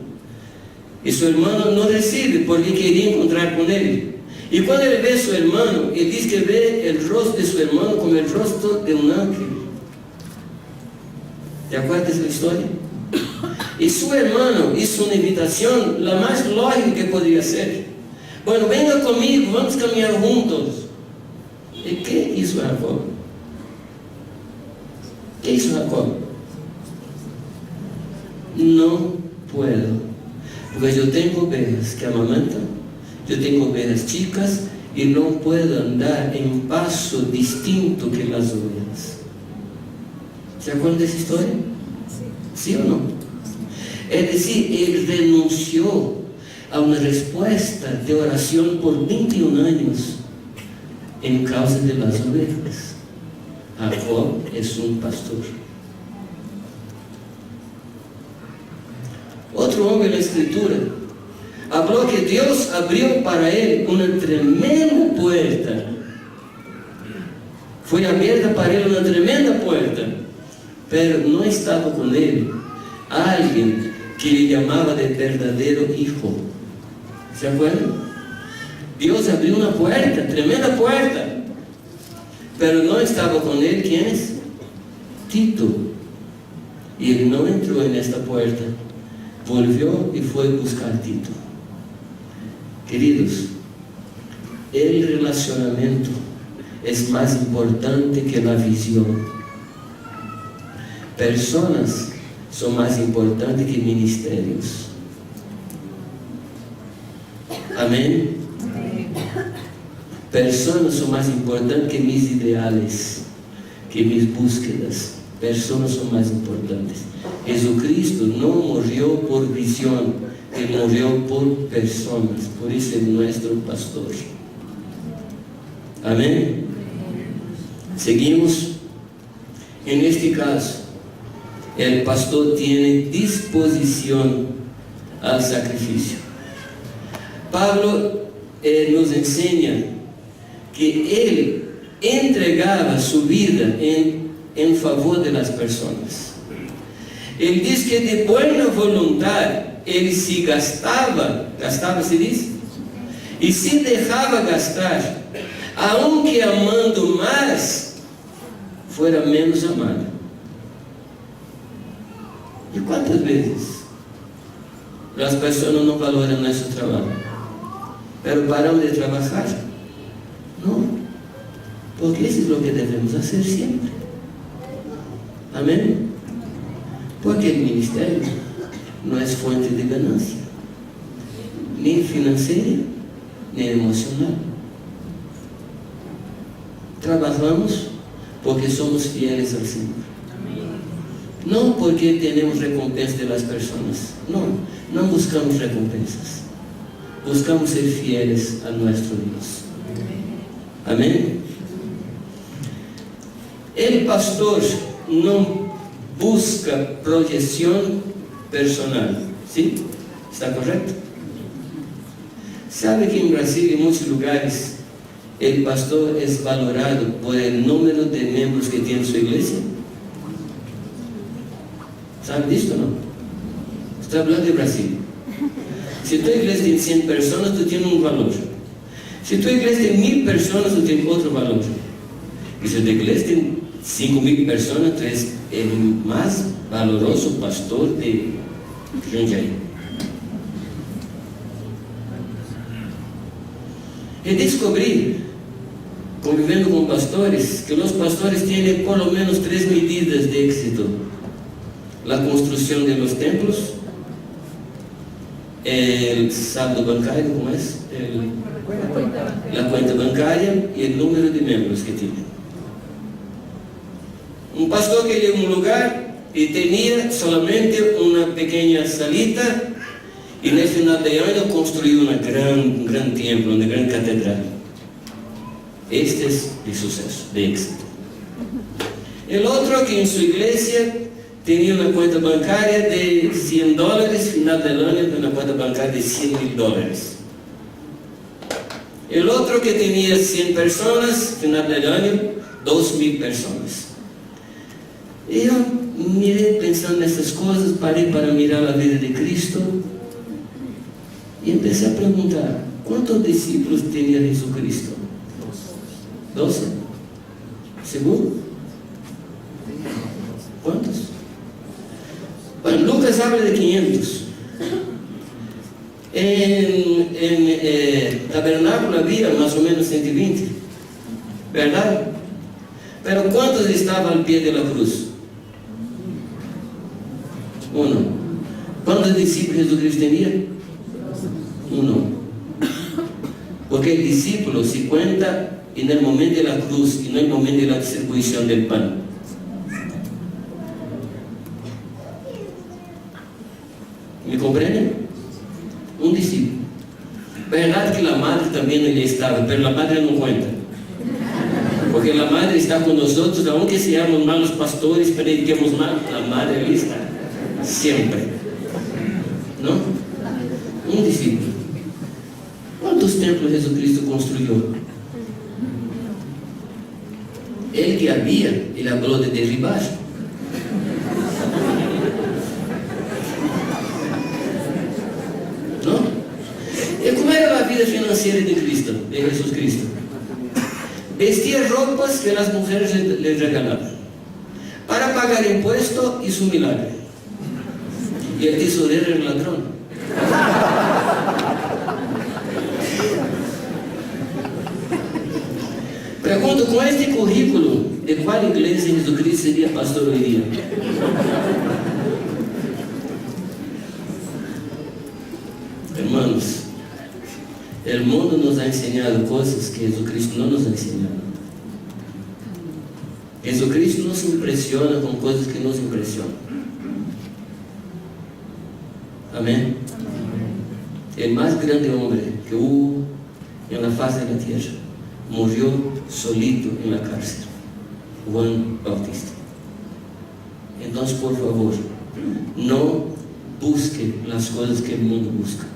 Y su hermano no recibe porque quería encontrar con él. Y cuando él ve a su hermano, él dice que ve el rostro de su hermano como el rostro de un ángel. ¿Te acuerdas de la historia? Y su hermano hizo una invitación, la más lógica que podría ser. Bueno, venga conmigo, vamos a caminar juntos. ¿Y qué hizo Jacob? ¿Qué hizo Jacob? No puedo. Porque yo tengo ovejas que amamantan, yo tengo ovejas chicas y no puedo andar en un paso distinto que las ovejas. ¿Se acuerdan de esa historia? ¿Sí o no? Es decir, él renunció a una respuesta de oración por 21 años en causa de las ovejas. Jacob es un pastor. Otro hombre en la escritura habló que Dios abrió para él una tremenda puerta. Fue abierta para él una tremenda puerta, pero no estaba con él alguien que le llamaba de verdadero hijo. ¿Se acuerdan? Dios abrió una puerta, tremenda puerta, pero no estaba con él. ¿Quién es? Tito. Y él no entró en esta puerta, volvió y fue a buscar Tito. Queridos, el relacionamiento es más importante que la visión. Personas son más importantes que ministerios. Amén. Personas son más importantes que mis ideales, que mis búsquedas. Personas son más importantes. Jesucristo no murió por visión, Él murió por personas. Por eso es nuestro pastor. Amén. Seguimos. En este caso, el pastor tiene disposición al sacrificio. Pablo nos enseña que él entregaba su vida en favor de las personas. Él dice que de buena voluntad él se gastaba se dice, y se dejaba gastar, aunque amando más, fuera menos amado. ¿Y cuántas veces las personas no valoran nuestro trabajo? Pero paramos de trabajar. No, porque eso es lo que debemos hacer siempre. Amén. Porque el ministerio no es fuente de ganancia, ni financiera, ni emocional. Trabajamos porque somos fieles al Señor. No porque tenemos recompensa de las personas. No buscamos recompensas. Buscamos ser fieles a nuestro Dios. Amén. El pastor no busca proyección personal. ¿Sí? ¿Está correcto? ¿Sabe que en Brasil, en muchos lugares, el pastor es valorado por el número de miembros que tiene su iglesia? ¿Sabe de esto, no? Estoy hablando de Brasil. Si tu iglesia tiene 100 personas, tú tienes un valor. Si tu iglesia tiene 1000 personas, tú tienes otro valor. Y si tu iglesia tiene 5000 personas, tú eres el más valoroso pastor de Jundiaí. Y descubrí, conviviendo con pastores, que los pastores tienen por lo menos 3 medidas de éxito: la construcción de los templos, el saldo bancario, ¿cómo es? La cuenta bancaria y el número de miembros que tiene. Un pastor que llegó a un lugar y tenía solamente una pequeña salita, y en el final de año construyó un gran templo, una gran catedral. Este es el suceso, de éxito. El otro que en su iglesia tenía una cuenta bancaria de $100, final del año de una cuenta bancaria de $100,000. El otro que tenía 100 personas, final del año, 2,000 personas. Y yo miré pensando en estas cosas, paré para mirar la vida de Cristo y empecé a preguntar: ¿cuántos discípulos tenía Jesucristo? 12. ¿Seguro? ¿Cuántos? Bueno, Lucas habla de 500. En tabernáculo había más o menos 120, ¿verdad? Pero ¿cuántos estaban al pie de la cruz? 1. ¿Cuántos discípulos Jesucristo tenía? 1. Porque el discípulo se cuenta en el momento de la cruz y no en el momento de la distribución del pan. ¿Me comprenden? Un discípulo. Verdad que la madre también allí estaba, pero la madre no cuenta. Porque la madre está con nosotros, aunque seamos malos pastores, prediquemos mal, la madre ahí está, siempre. ¿No? Un discípulo. ¿Cuántos templos Jesucristo construyó? El que había, él habló de derribar. ¿No? ¿Y cómo era la vida financiera de Cristo, de Jesús Cristo? Vestía ropas que las mujeres le regalaban para pagar impuesto y su milagro. Y el tesorero era el ladrón. Pregunto, con este currículo, ¿de cuál iglesia Jesucristo sería pastor hoy día? Hermanos, el mundo nos ha enseñado cosas que Jesucristo no nos ha enseñado. Jesucristo nos impresiona con cosas que nos impresionan. Amén. El más grande hombre que hubo en la faz de la tierra murió solito en la cárcel, Juan Bautista. Entonces, por favor, no busque las cosas que el mundo busca.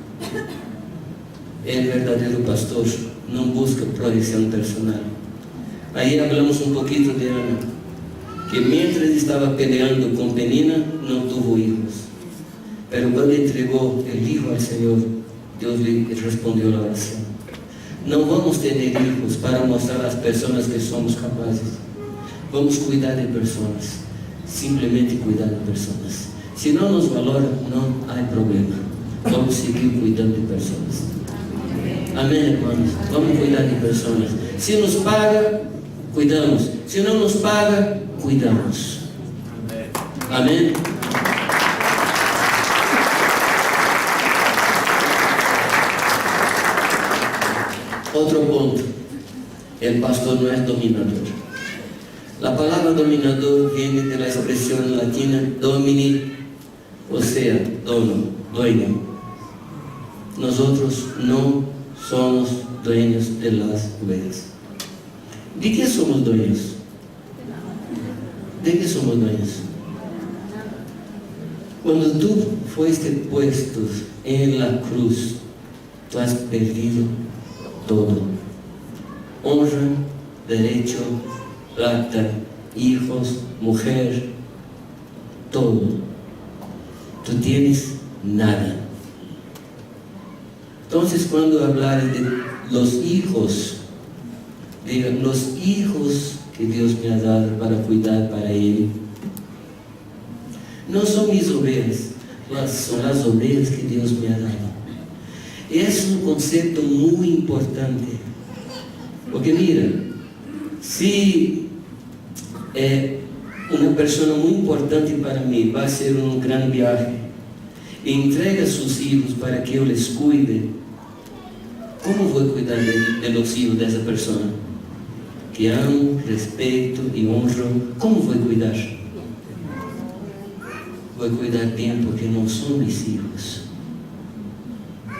El verdadero pastor no busca proyección personal. Ahí hablamos un poquito de Ana, que mientras estaba peleando con Penina, no tuvo hijos. Pero cuando entregó el hijo al Señor, Dios le respondió la oración. No vamos a tener hijos para mostrar a las personas que somos capaces. Vamos a cuidar de personas, simplemente cuidar de personas. Si no nos valoran, no hay problema. Vamos a seguir cuidando de personas. Amén, hermanos. Vamos a cuidar de personas. Si nos paga, cuidamos. Si no nos paga, cuidamos. Amén. Otro punto, el pastor no es dominador. La palabra dominador viene de la expresión latina domini, o sea, dono, dueño. Nosotros no somos dueños de las ovejas. ¿De qué somos dueños? ¿De qué somos dueños? Cuando tú fuiste puesto en la cruz, tú has perdido todo: honra, derecho, plata, hijos, mujer, todo. Tú tienes nada. Entonces, cuando hablar de los hijos, digan: los hijos que Dios me ha dado para cuidar para Él. No son mis ovejas, son las ovejas que Dios me ha dado. Es un concepto muy importante, porque mira, si una persona muy importante para mí va a hacer un gran viaje y entrega a sus hijos para que yo les cuide, ¿cómo voy a cuidar de los hijos de esa persona? Que amo, respeto y honro. ¿Cómo voy a cuidar? Voy a cuidar bien porque no son mis hijos.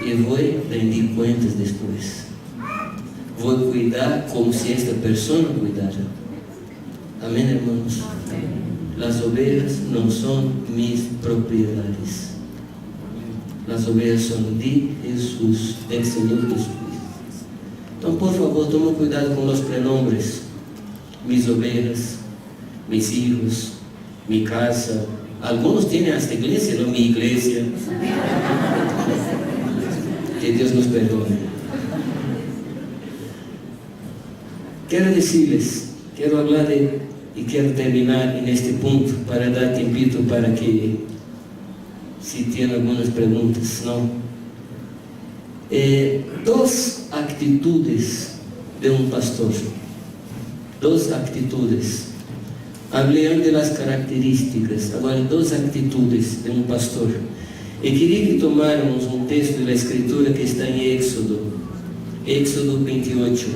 Y voy a rendir cuentas después. Voy a cuidar como si esta persona cuidara. Amén, hermanos. Las ovejas no son mis propiedades. Las ovejas son de Jesús, del Señor Jesucristo. Entonces, por favor, toma cuidado con los pronombres. Mis ovejas, mis hijos, mi casa. Algunos tienen hasta iglesia, no mi iglesia. Que Dios nos perdone. Quiero decirles, quiero hablar y quiero terminar en este punto para dar tiempito para que, si tienen algunas preguntas, ¿no? Dos actitudes de un pastor. Dos actitudes. Hablé de las características, ahora dos actitudes de un pastor. Y quería que tomáramos un texto de la Escritura que está en Éxodo, Éxodo 28.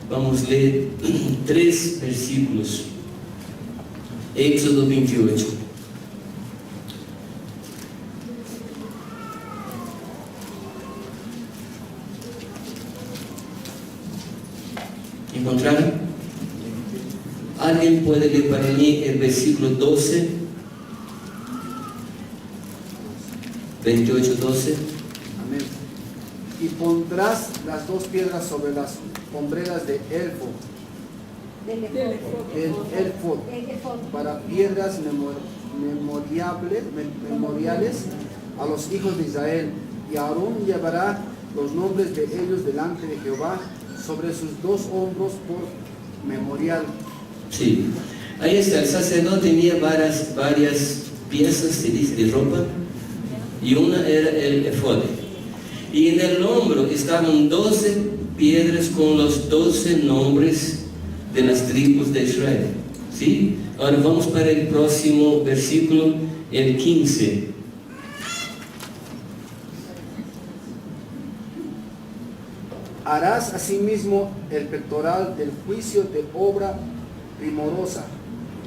Vamos a leer 3 versículos. Éxodo 28. ¿Encontraron? ¿Alguien puede leer para mí el versículo 12? 28, 12. Amén. Y pondrás las dos piedras sobre las hombreras de elfo, Del el efod, El efod. para piedras memoriales a los hijos de Israel. Y Aarón llevará los nombres de ellos delante de Jehová sobre sus dos hombros por memorial. Sí, ahí está, el sacerdote tenía varias piezas, se dice, de ropa, y una era el efod. Y en el hombro estaban 12 piedras con los 12 nombres de las tribus de Israel. ¿Sí? Ahora vamos para el próximo versículo, el 15. Harás asimismo el pectoral del juicio de obra primorosa.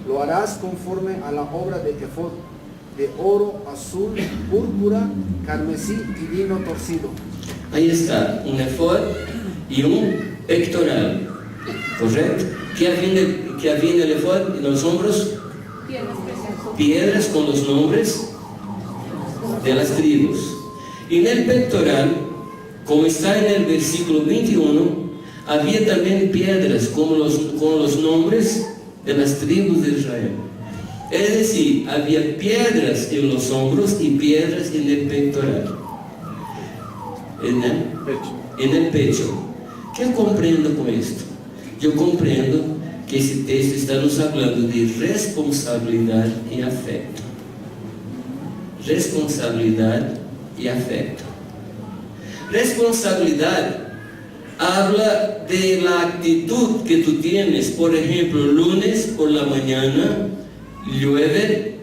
Lo harás conforme a la obra de efod, de oro, azul, púrpura, carmesí y lino torcido. Ahí está, un efod y un pectoral, ¿correcto? ¿Qué había en el efod, en los hombros? Piedras con los nombres de las tribus. Y en el pectoral, como está en el versículo 21, había también piedras con los nombres de las tribus de Israel. Es decir, había piedras en los hombros y piedras en el pectoral, en el pecho. ¿Qué comprendo con esto? Yo comprendo que ese texto está nos hablando de responsabilidad y afecto. Responsabilidad y afecto. Responsabilidad habla de la actitud que tú tienes. Por ejemplo, lunes por la mañana, llueve,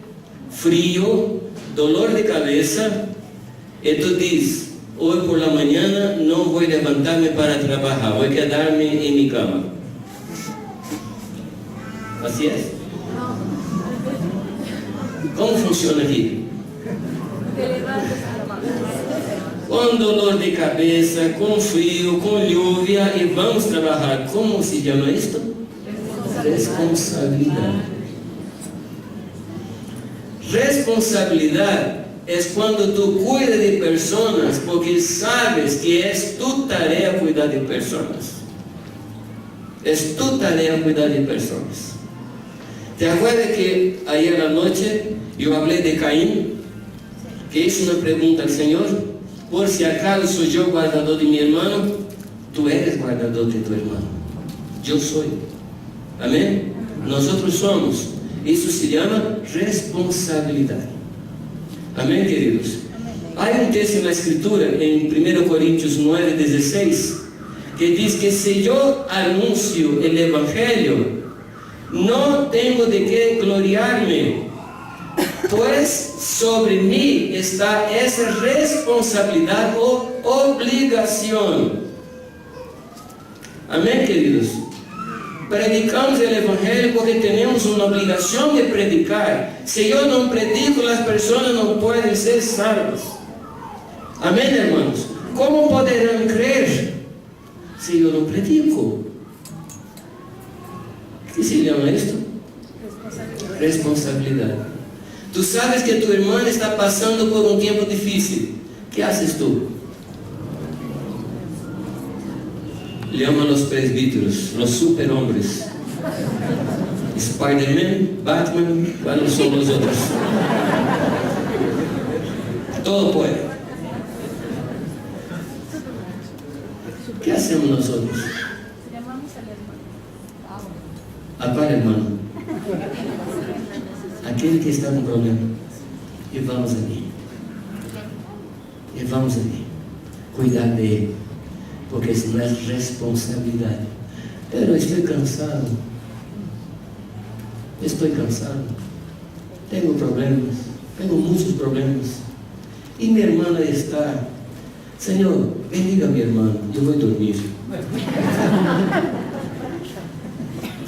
frío, dolor de cabeza, y tú dices, hoy por la mañana no voy a levantarme para trabajar, voy a quedarme en mi cama. ¿Así es? ¿Cómo funciona aquí? Con dolor de cabeza, con frío, con lluvia, y vamos a trabajar. ¿Cómo se llama esto? Responsabilidad. Responsabilidad es cuando tú cuidas de personas porque sabes que es tu tarea cuidar de personas. Es tu tarea cuidar de personas. ¿Te acuerdas que ayer a la noche yo hablé de Caín? Que hice una pregunta al Señor. Por si acaso soy yo guardador de mi hermano, tú eres guardador de tu hermano. Yo soy. Amén. Nosotros somos. Eso se llama responsabilidad. Amén, queridos. Hay un texto en la Escritura, en 1 Corintios 9:16, que dice que si yo anuncio el Evangelio, no tengo de qué gloriarme, pues sobre mí está esa responsabilidad o obligación. Amén, queridos. Predicamos el Evangelio porque tenemos una obligación de predicar. Si yo no predico, las personas no pueden ser salvas. Amén, hermanos. ¿Cómo podrán creer si yo no predico? ¿Qué se llama esto? Responsabilidad. Tú sabes que tu hermano está pasando por un tiempo difícil. ¿Qué haces tú? Llama a los presbíteros, los superhombres. Spider-Man, Batman, ¿cuáles son los otros? Todo puede. ¿Qué hacemos nosotros? Llamamos al hermano. ¿A cuál hermano? Aquel que está en problema. Y vamos allí. Y vamos allí. Cuidar de él. Porque es una responsabilidad. Pero estoy cansado. Estoy cansado. Tengo problemas. Tengo muchos problemas. Y mi hermana está, Señor, bendiga a mi hermano, yo voy a dormir.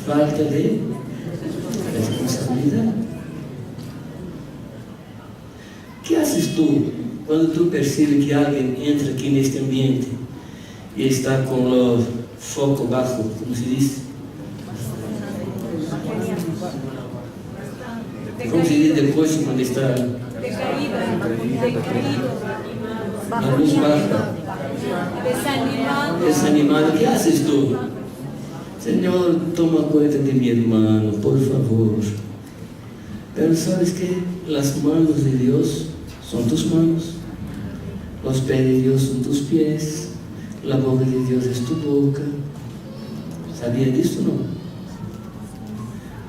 Falta de responsabilidad. ¿Qué haces tú cuando tú percibes que alguien entra aquí en este ambiente y está con los foco bajo, ¿cómo se dice? ¿Cómo se dice del coche cuando está Decaído. la luz baja? Desanimado. Desanimado, ¿qué haces tú? Señor, toma cuenta de mi hermano, por favor. Pero ¿sabes qué? Las manos de Dios son tus manos, los pies de Dios son tus pies, la boca de Dios es tu boca. ¿Sabía de esto, no?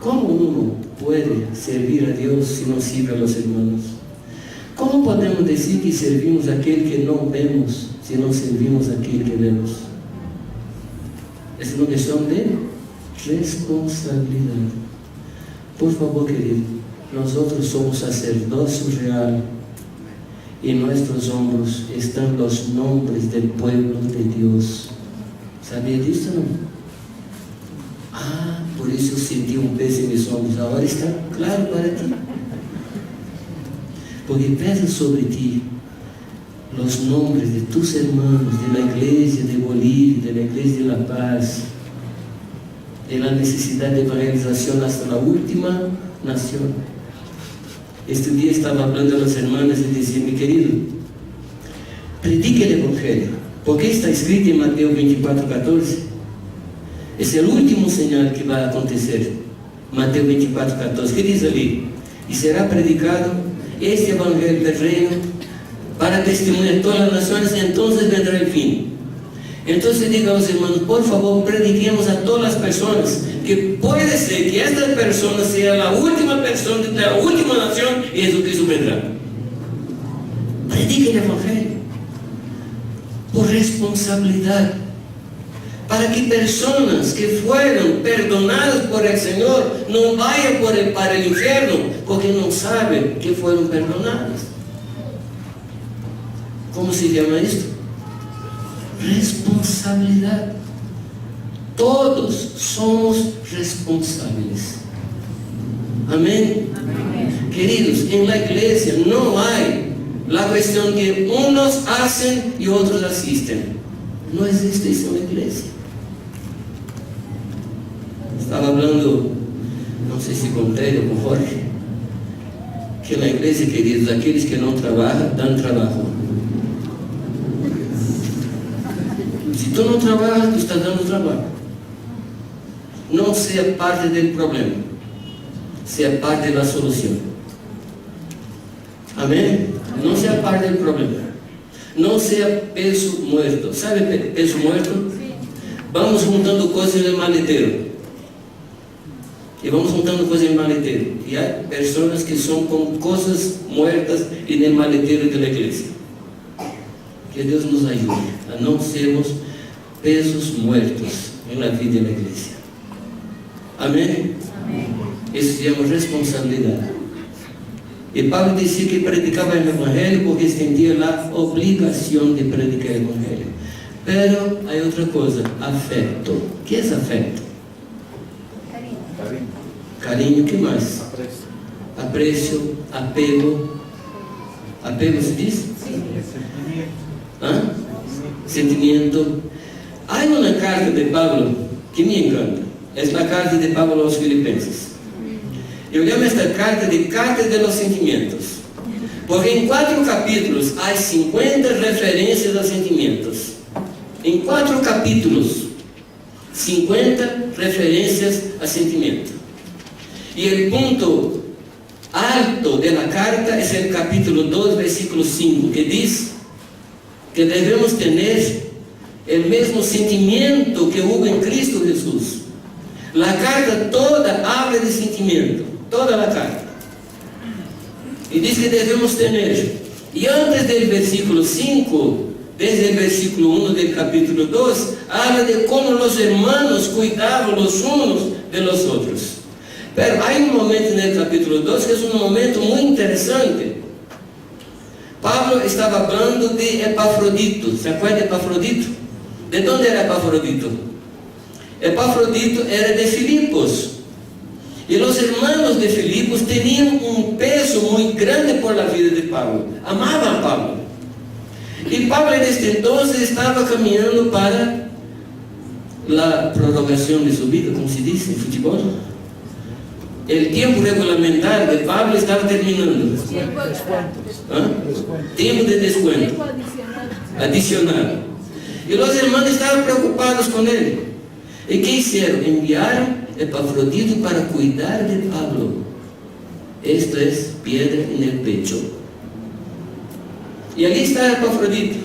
¿Cómo uno puede servir a Dios si no sirve a los hermanos? ¿Cómo podemos decir que servimos a aquel que no vemos si no servimos a aquel que vemos? Es una cuestión de responsabilidad. Por favor, querido, nosotros somos sacerdocio real y en nuestros hombros están los nombres del pueblo de Dios. ¿Sabía de esto, no? Ah, por eso sentí un peso en mis hombros. Ahora está claro para ti. Porque pesa sobre ti los nombres de tus hermanos, de la iglesia de Bolivia, de la iglesia de La Paz, de la necesidad de evangelización hasta la última nación. Este día estaba hablando a las hermanas y decía, mi querido, predique el Evangelio, porque está escrito en Mateo 24:14. Es el último señal que va a acontecer. Mateo 24:14. ¿Qué dice allí? Y será predicado este Evangelio del reino para testimonio de todas las naciones, y entonces vendrá el fin. Entonces diga a los hermanos, por favor, prediquemos a todas las personas, que puede ser que esta persona sea la última persona de la última nación y Jesucristo vendrá. Predique el Evangelio por responsabilidad, para que personas que fueron perdonadas por el Señor no vayan para el infierno, porque no saben que fueron perdonadas. ¿Cómo se llama esto? Responsabilidad. Todos somos responsables. Amén. Amén. Queridos, en la iglesia no hay la cuestión que unos hacen y otros asisten. No existe eso en la iglesia. Estaba hablando, no sé si con Ted o con Jorge, que en la iglesia, queridos, aquellos que no trabajan, dan trabajo. Si tú no trabajas, tú estás dando trabajo. No sea parte del problema, sea parte de la solución. Amén. No sea parte del problema. No sea peso muerto. ¿Sabe peso muerto? Vamos juntando cosas en el maletero. Y vamos juntando cosas en el maletero. Y hay personas que son con cosas muertas en el maletero de la iglesia. Que Dios nos ayude a no sermos pesos muertos en la vida de la iglesia. Amén. Amén. Eso se llama responsabilidad. Y Pablo decía que predicaba el Evangelio porque sentía la obligación de predicar el Evangelio. Pero hay otra cosa, afecto. ¿Qué es afecto? Cariño, ¿qué más? Aprecio, apego. ¿Apego se dice? ¿Ah? Sentimiento. Hay una carta de Pablo que me encanta. Es la carta de Pablo a los Filipenses. Yo llamo esta carta de carta de los sentimientos. Porque en 4 capítulos hay 50 referencias a sentimientos. En 4 capítulos, 50 referencias a sentimientos. Y el punto alto de la carta es el capítulo 2, versículo 5, que dice que debemos tener el mismo sentimiento que hubo en Cristo Jesús. La carta toda habla de sentimiento, toda la carta. Y dice que debemos tener. Y antes del versículo 5, desde el versículo 1 del capítulo 2, habla de cómo los hermanos cuidaban los unos de los otros. Pero hay un momento en el capítulo 2 que es un momento muy interesante. Pablo estaba hablando de Epafrodito. ¿Se acuerda de Epafrodito? ¿De dónde era Epafrodito? Epafrodito era de Filipos. Y los hermanos de Filipos tenían un peso muy grande por la vida de Pablo. Amaban a Pablo. Y Pablo en este entonces estaba caminando para la prorrogación de su vida, como se dice en fútbol. El tiempo regulamentar de Pablo estaba terminando. Tiempo extra. ¿Ah? Tiempo de descuento. Tiempo adicional. Adicional. Y los hermanos estaban preocupados con él. ¿Y qué hicieron? Enviaron Epafrodito para cuidar de Pablo. Esto es piedra en el pecho. Y allí está Epafrodito.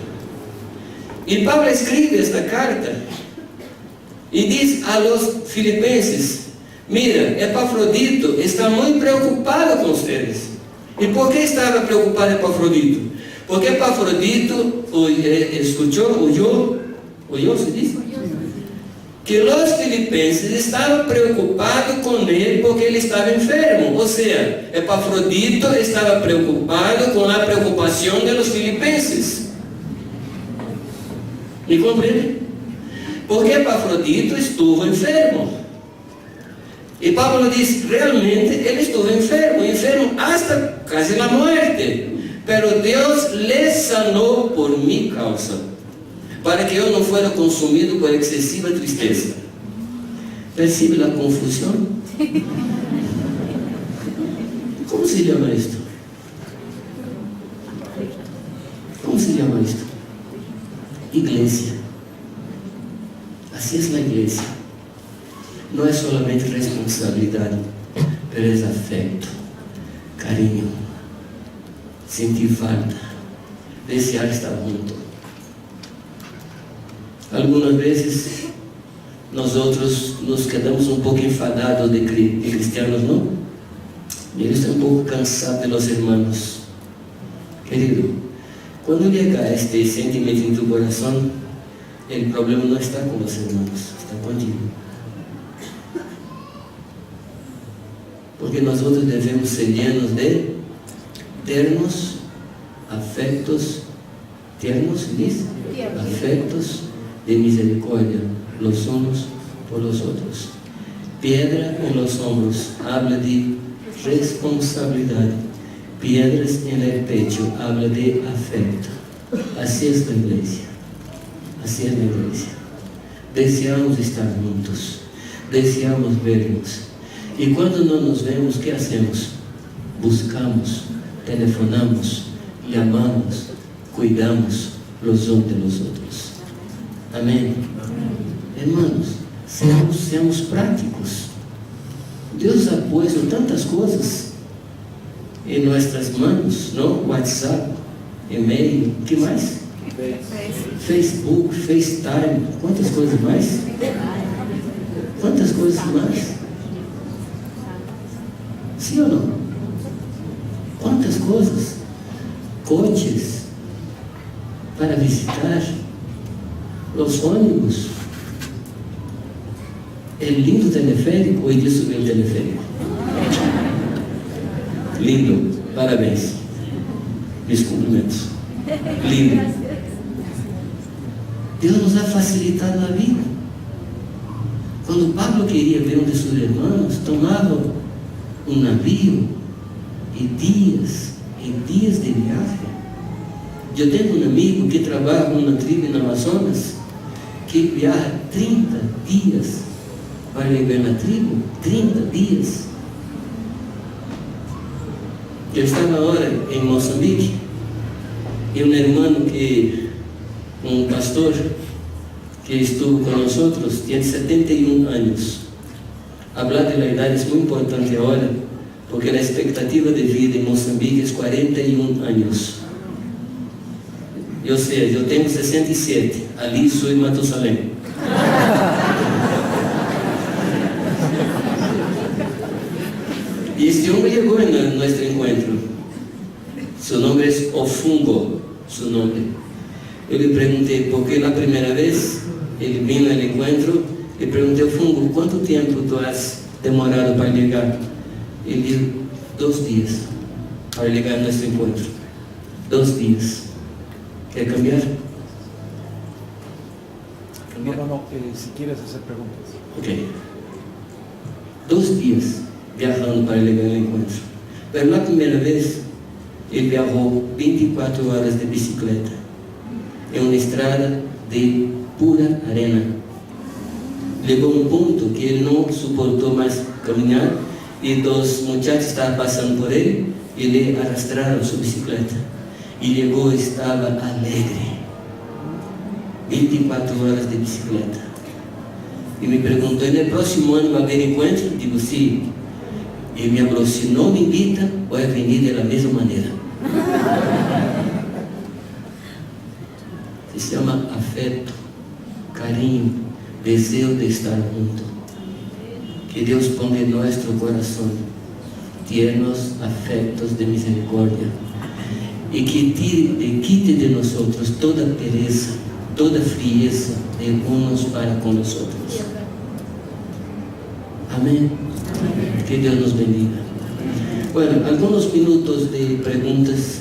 Y Pablo escribe esta carta y dice a los filipenses: mira, Epafrodito está muy preocupado con ustedes. ¿Y por qué estaba preocupado Epafrodito? Porque Epafrodito oyó, se dice, que los filipenses estaban preocupados con él porque él estaba enfermo. O sea, Epafrodito estaba preocupado con la preocupación de los filipenses. ¿Me comprende? Porque Epafrodito estuvo enfermo. Y Pablo dice, realmente él estuvo enfermo hasta casi la muerte. Pero Dios le sanó por mi causa, para que yo no fuera consumido por excesiva tristeza. ¿Percibe la confusión? ¿Cómo se llama esto? ¿Cómo se llama esto? Iglesia. Así es la iglesia. No es solamente responsabilidad, pero es afecto, cariño, sentir falta, desear estar junto. Algunas veces nosotros nos quedamos un poco enfadados de cristianos, ¿no? Y yo estoy un poco cansado de los hermanos. Querido, cuando llega este sentimiento en tu corazón, el problema no está con los hermanos, está contigo. Porque nosotros debemos ser llenos de ternos afectos, tiernos, ¿se dice? Afectos de misericordia los unos por los otros. Piedra en los hombros habla de responsabilidad. Piedras en el pecho habla de afecto. Así es la iglesia. Así es la iglesia. Deseamos estar juntos. Deseamos vernos. Y cuando no nos vemos, ¿qué hacemos? Buscamos, telefonamos, llamamos, cuidamos los unos de los otros. Amén. Hermanos, seamos prácticos. Dios ha puesto tantas cosas en nuestras manos, ¿no? WhatsApp, email, ¿qué más? Facebook, FaceTime, ¿cuántas cosas más? ¿Cuántas cosas más? ¿Sí o no? ¿Cuántas cosas? Coches para visitar, los ónibus, el lindo teleférico. Hoy día subió el teleférico. Lindo, parabéns. Mis cumprimentos. Lindo. Deus nos ha facilitado la vida. Quando Pablo queria ver um de seus irmãos, tomava um navio e dias de viagem. Eu tenho um amigo que trabalha numa tribo na Amazonas, que viaja 30 dias para llegar na tribo, 30 dias. Eu estava agora em Moçambique e um irmão um pastor que estuvo con nosotros, tiene 71 años. Hablar de la edad es muy importante ahora, porque la expectativa de vida en Mozambique es 41 años. Yo sé, yo tengo 67, ali soy Matusalén. Y este hombre llegó en nuestro encuentro. Su nombre es Ofungo, su nombre. Yo le pregunté, ¿por qué la primera vez él vino al encuentro? Le pregunté, Ofungo, ¿cuánto tiempo tú has demorado para llegar? Él dijo, 2 días para llegar a nuestro encuentro. 2 días. ¿Quer cambiar? No, si quieres hacer preguntas. Ok. 2 días viajando para llegar al encuentro. Pero la primera vez, él viajó 24 horas de bicicleta en una estrada de pura arena. llegó a un punto que él no soportó más caminar y dos muchachos estaban pasando por él y le arrastraron su bicicleta. Y llegó, estaba alegre. 24 horas de bicicleta. Y me preguntó, ¿en el próximo año va a haber encuentro? Digo, sí. Y me habló, si no me invitan, voy a venir de la misma manera. Se llama afecto, cariño, deseo de estar junto. Que Dios ponga en nuestro corazón tiernos afectos de misericordia y que quite de nosotros toda pereza, toda frieza de unos para con los otros. Amén. Que Dios nos bendiga. Bueno, algunos minutos de preguntas.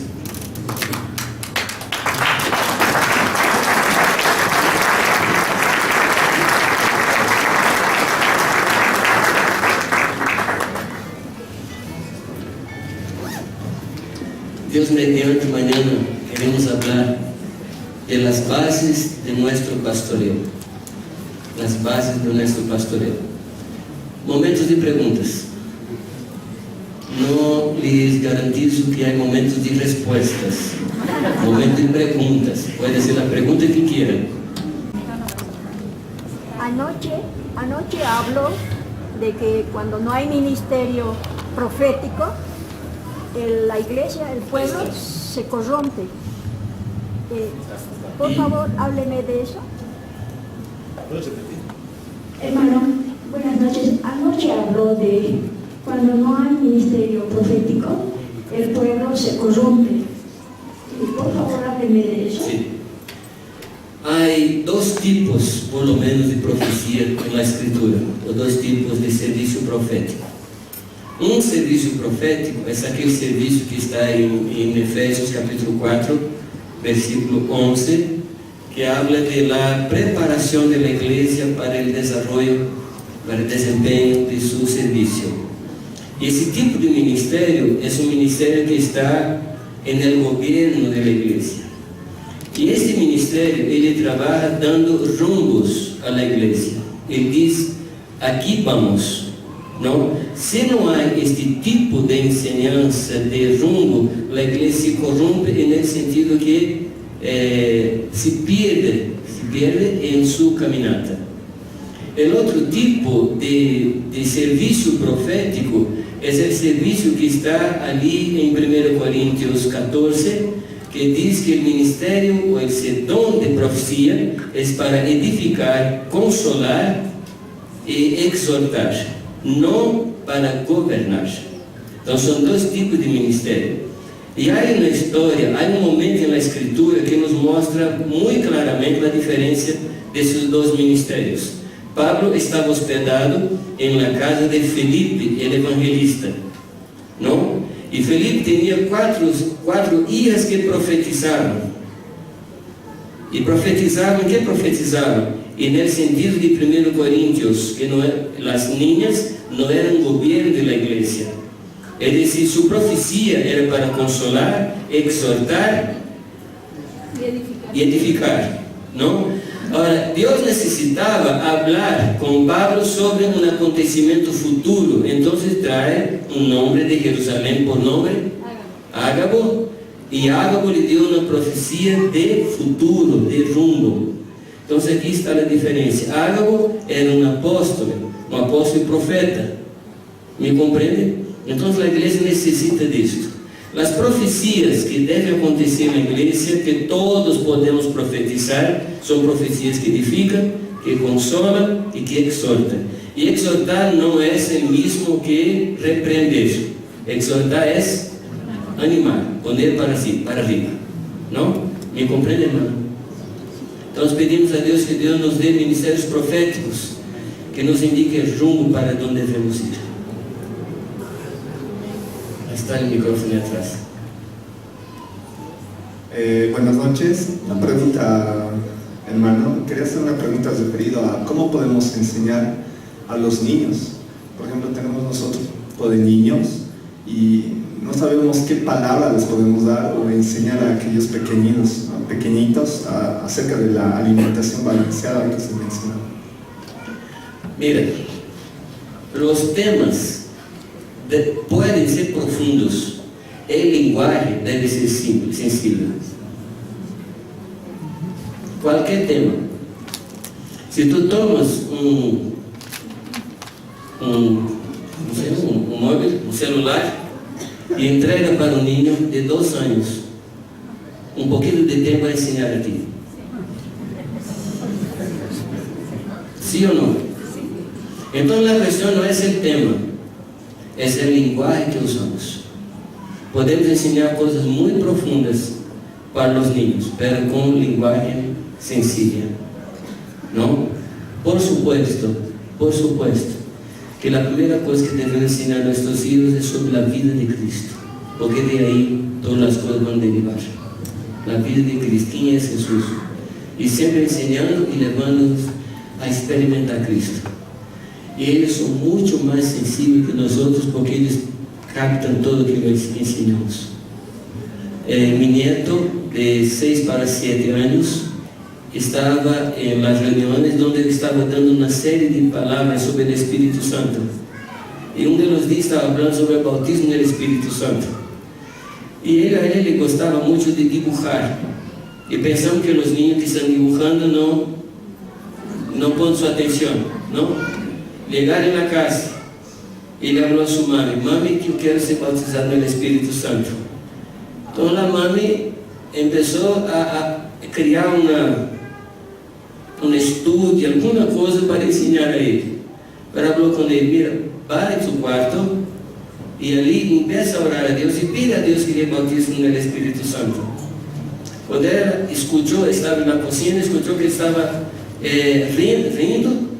Dios mediante, mañana queremos hablar de las bases de nuestro pastoreo. Las bases de nuestro pastoreo. Momentos de preguntas. No les garantizo que hay momentos de respuestas. Momentos de preguntas. Puede ser la pregunta que quieran. Anoche habló de que cuando no hay ministerio profético, la iglesia, el pueblo se corrompe. Por favor, hábleme de eso. Hermano, buenas noches. Anoche habló de cuando no hay ministerio profético, el pueblo se corrompe. Y por favor, hábleme de eso. Sí. Hay dos tipos, por lo menos, de profecía en la Escritura, o dos tipos de servicio profético. Un servicio profético es aquel servicio que está en Efesios capítulo 4, versículo 11, que habla de la preparación de la iglesia para el desarrollo, para el desempeño de su servicio. Y ese tipo de ministerio es un ministerio que está en el gobierno de la iglesia. Y este ministerio, él trabaja dando rumbos a la iglesia. Él dice, aquí vamos. ¿No? Si no hay este tipo de enseñanza, de rumbo, la iglesia se corrompe en el sentido que se pierde en su caminata. El otro tipo de servicio profético es el servicio que está allí en 1 Corintios 14, que dice que el ministerio o el don de profecía es para edificar, consolar y exhortar, no para gobernar. Entonces son dos tipos de ministerio. Y hay una historia, hay un momento en la Escritura que nos muestra muy claramente la diferencia de esos dos ministerios. Pablo estaba hospedado en la casa de Felipe, el evangelista, ¿no? Y Felipe tenía cuatro hijas que profetizaban. ¿Y profetizaban? ¿Qué profetizaban? En el sentido de 1 Corintios, que las niñas no eran gobierno de la iglesia. Es decir, su profecía era para consolar, exhortar y edificar, ¿no? Ahora, Dios necesitaba hablar con Pablo sobre un acontecimiento futuro. Entonces trae un nombre de Jerusalén por nombre, Ágabo. Y Ágabo le dio una profecía de futuro, de rumbo. Entonces aquí está la diferencia. Ágabo era un apóstol y profeta. ¿Me comprende? Entonces la iglesia necesita de esto. Las profecías que deben acontecer en la iglesia, que todos podemos profetizar, son profecías que edifican, que consolan y que exhortan. Y exhortar no es el mismo que reprender. Exhortar es animar, poner para arriba. ¿No? ¿Me comprende, hermano? Entonces pedimos a Dios que Dios nos dé ministerios proféticos, que nos indique el rumbo para donde debemos ir. Ahí está el micrófono atrás. Buenas noches. Una pregunta, hermano. Quería hacer una pregunta referida a cómo podemos enseñar a los niños. Por ejemplo, tenemos nosotros un grupo de niños y no sabemos qué palabra les podemos dar o enseñar a aquellos pequeñitos acerca de la alimentación balanceada que se menciona. Mira, los temas pueden ser profundos, el lenguaje debe ser simple, sencillo. Cualquier tema. Si tú tomas un móvil, un celular, y entrega para un niño de 2 años, un poquito de tiempo a enseñar a ti. ¿Sí o no? Entonces la cuestión no es el tema, es el lenguaje que usamos. Podemos enseñar cosas muy profundas para los niños, pero con un lenguaje sencillo, ¿no? Por supuesto, que la primera cosa que debemos enseñar a nuestros hijos es sobre la vida de Cristo, porque de ahí todas las cosas van a derivar. La vida de Cristo, ¿quién es Jesús? Y siempre enseñando y llevándonos a experimentar a Cristo. Y ellos son mucho más sensibles que nosotros, porque ellos captan todo lo que les enseñamos. Mi nieto de 6 para 7 años estaba en las reuniones donde él estaba dando una serie de palabras sobre el Espíritu Santo. Y uno de los días estaba hablando sobre el bautismo del Espíritu Santo. Y a él le gostava muito de dibujar. E pensamos que os niños que estão dibujando não põem sua atenção, não? Chegaram na casa, ele falou a sua mãe: mami, que eu quero ser bautizado no Espírito Santo. Então a mãe começou a criar um estudo, alguma coisa para ensinar a ele. Ela falou com ele: mira, vai em tu quarto e ali empieza a orar a Deus e pide a Deus que lhe bautize no Espírito Santo. Quando ela escutou, estava na cozinha, escutou que estava rindo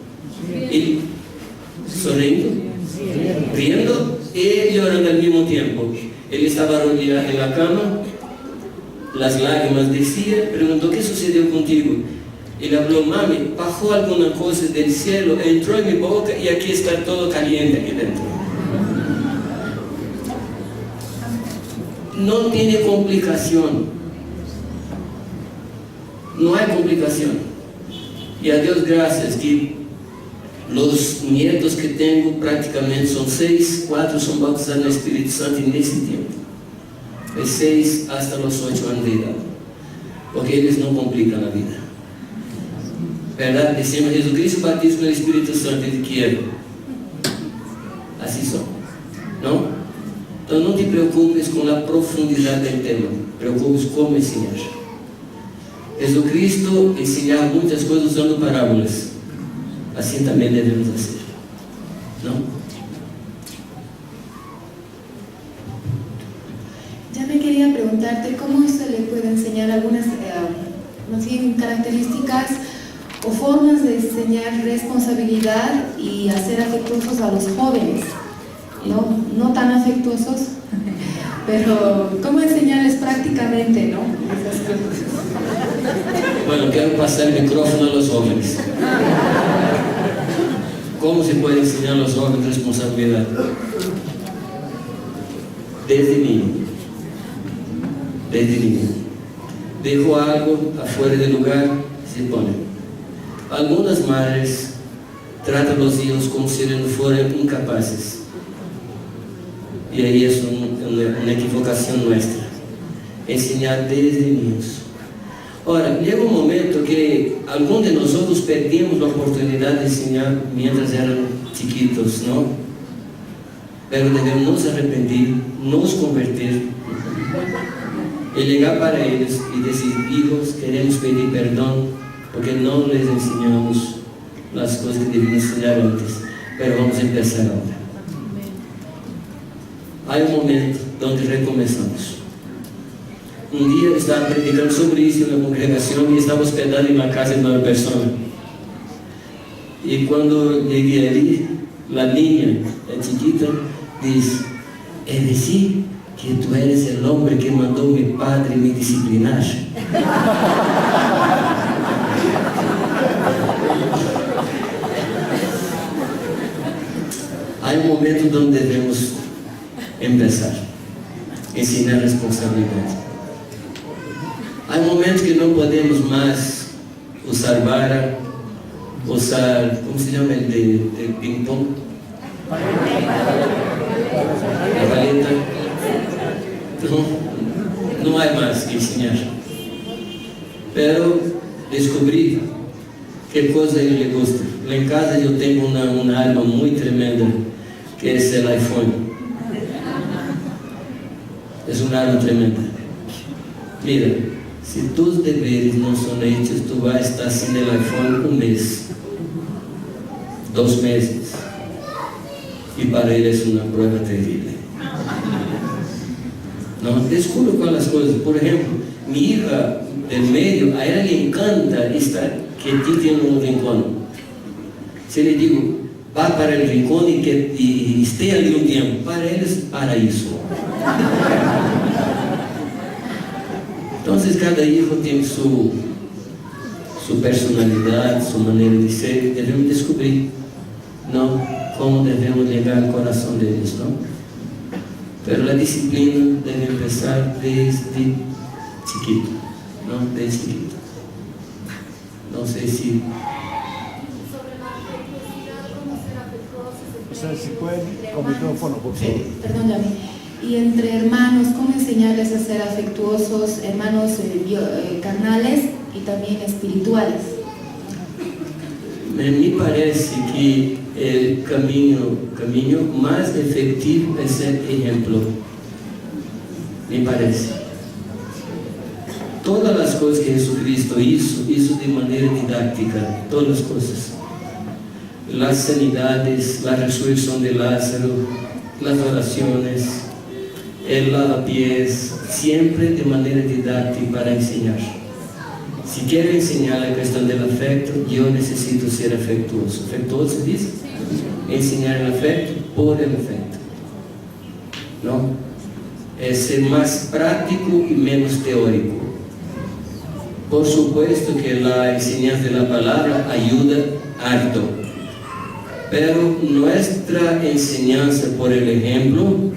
e llorando ao mesmo tempo. Ele estava arrodillado na cama, as lágrimas desciam, perguntou: ¿qué sucedeu contigo? Ele falou: mami, bajou alguma coisa do cielo, entrou em minha boca e aqui está todo caliente aqui dentro. Não tem complicação. Não há complicação. E a Deus graças que os nietos que tenho praticamente são 6, 4 são bautizados no Espírito Santo nesse tempo. De 6 hasta os 8 anos de idade. Porque eles não complicam a vida. Verdade? Decimos: Jesucristo batismo no Espírito Santo, Ele quer. Assim são. Não? Então não te preocupes com a profundidade do tema. Preocupes como ensinar. Jesucristo ensinava muitas coisas usando parábolas. Assim também devemos fazer. Não? Ya me quería preguntarte cómo esto le puede enseñar algunas más bien características o formas de enseñar responsabilidad y hacer afectuosos a los jóvenes, no tan afectuosos, pero cómo enseñarles prácticamente, ¿no? Esas cosas. Bueno, quero passar o micrófono a los jóvenes. ¿Cómo se puede enseñar a los jóvenes responsabilidad? Desde niño. Dejo algo afuera del lugar, se pone. Algunas madres tratan a los hijos como si ellos fueran incapaces. Y ahí es una equivocación nuestra. Enseñar desde niños. Ahora, llega un momento que algunos de nosotros perdimos la oportunidad de enseñar mientras eran chiquitos, ¿no? Pero debemos nos arrepentir, nos convertir y llegar para ellos y decir: hijos, queremos pedir perdón porque no les enseñamos las cosas que debíamos enseñar antes, pero vamos a empezar ahora. Hay un momento donde recomenzamos. Un día estaba predicando sobre eso en la congregación y estaba hospedado en la casa de una persona. Y cuando llegué allí, la niña, la chiquita, dice: es decir, que tú eres el hombre que mandó mi padre me disciplinar. Hay un momento donde debemos empezar a enseñar responsabilidad. Hay momentos que não podemos mais usar vara, usar, ¿cómo se llama el de ping pong? La paleta. No hay más que enseñar. Pero descubrí qué cosa a él le gusta. En casa yo tengo una arma muy tremenda, que es el iPhone. Es una arma tremenda. Mira, si tus deberes no son hechos, tú vas a estar sin el iPhone un mes, 2 meses. Y para él es una prueba terrible. No, descubro con las cosas. Por ejemplo, mi hija del medio, a ella le encanta estar quietita en un rincón. Si le digo, va para el rincón y esté ali un tiempo, para él es paraíso. Entonces cada hijo tiene su personalidad, su manera de ser. Debemos descubrir, ¿no?, cómo debemos llegar al corazón de ellos, ¿no? Pero la disciplina debe empezar desde chiquito, ¿no? Desde chiquito. No sé si... O sea, si pueden, con micrófono, por favor. Perdóname. Y entre hermanos, ¿cómo enseñarles a ser afectuosos, hermanos carnales y también espirituales? Me parece que el camino más efectivo es ser ejemplo. Me parece. Todas las cosas que Jesucristo hizo de manera didáctica, todas las cosas. Las sanidades, la resurrección de Lázaro, las oraciones, el lavapiés, siempre de manera didáctica para enseñar. Si quiero enseñar la cuestión del afecto, yo necesito ser afectuoso. ¿Afectuoso dice? Enseñar el afecto por el afecto, ¿no? Es ser más práctico y menos teórico. Por supuesto que la enseñanza de la palabra ayuda harto, pero nuestra enseñanza por el ejemplo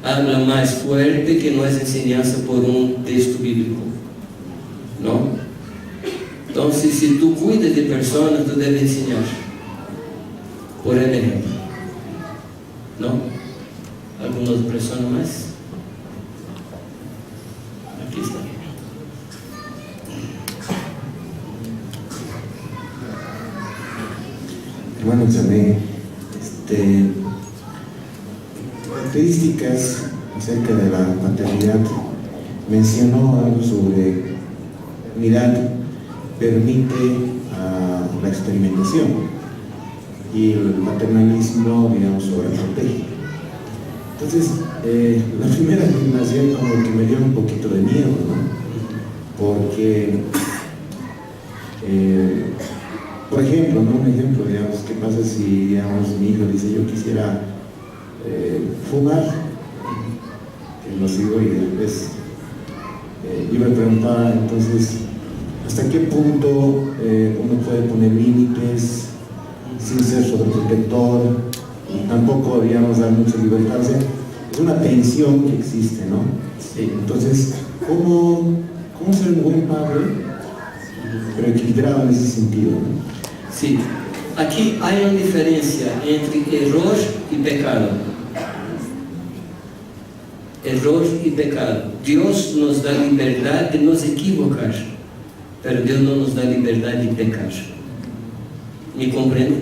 habla más fuerte que nuestra enseñanza por un texto bíblico, ¿no? Entonces, si tú cuidas de personas, tú debes enseñar por el ejemplo, ¿no? ¿Alguna otra persona más? Aquí está. Hermano Sané, características acerca de la paternidad, mencionó algo sobre mirar permite la experimentación y el paternalismo, digamos, sobreprotege. Entonces, la primera afirmación como que me dio un poquito de miedo, ¿no? Porque, por ejemplo, ¿no? Un ejemplo, digamos, ¿qué pasa si, digamos, mi hijo dice, yo quisiera fumar? Que lo sigo y después yo me preguntaba, entonces, ¿hasta qué punto uno puede poner límites sin ser sobreprotector y tampoco, digamos, dar mucha libertad? O sea, es una tensión que existe, ¿no? Sí. Entonces, ¿cómo ser un buen padre, pero equilibrado en ese sentido, ¿no? Sí, aquí hay una diferencia entre error y pecado. Error y pecado. Dios nos da libertad de nos equivocar, pero Dios no nos da libertad de pecar. ¿Me comprende?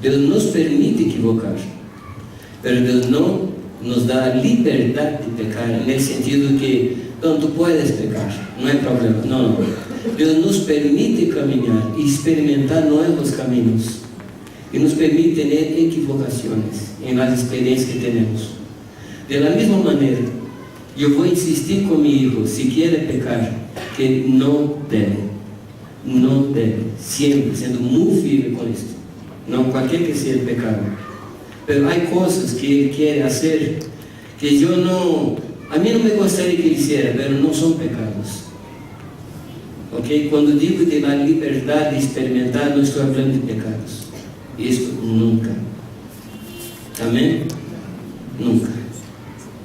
Dios nos permite equivocar, pero Dios no nos da libertad de pecar, en el sentido que, no, tú puedes pecar, no hay problema, no. Dios nos permite caminar y experimentar nuevos caminos, y nos permite tener equivocaciones en las experiencias que tenemos. De la misma manera, yo voy a insistir con mi hijo, si quiere pecar, que no debe, siempre siendo muy firme con esto, no cualquier que sea el pecado. Pero hay cosas que él quiere hacer que yo no, a mí no me gustaría que él hiciera, pero no son pecados. ¿Ok? Cuando digo de la libertad de experimentar, no estoy hablando de pecados. Esto nunca. Amén. Nunca.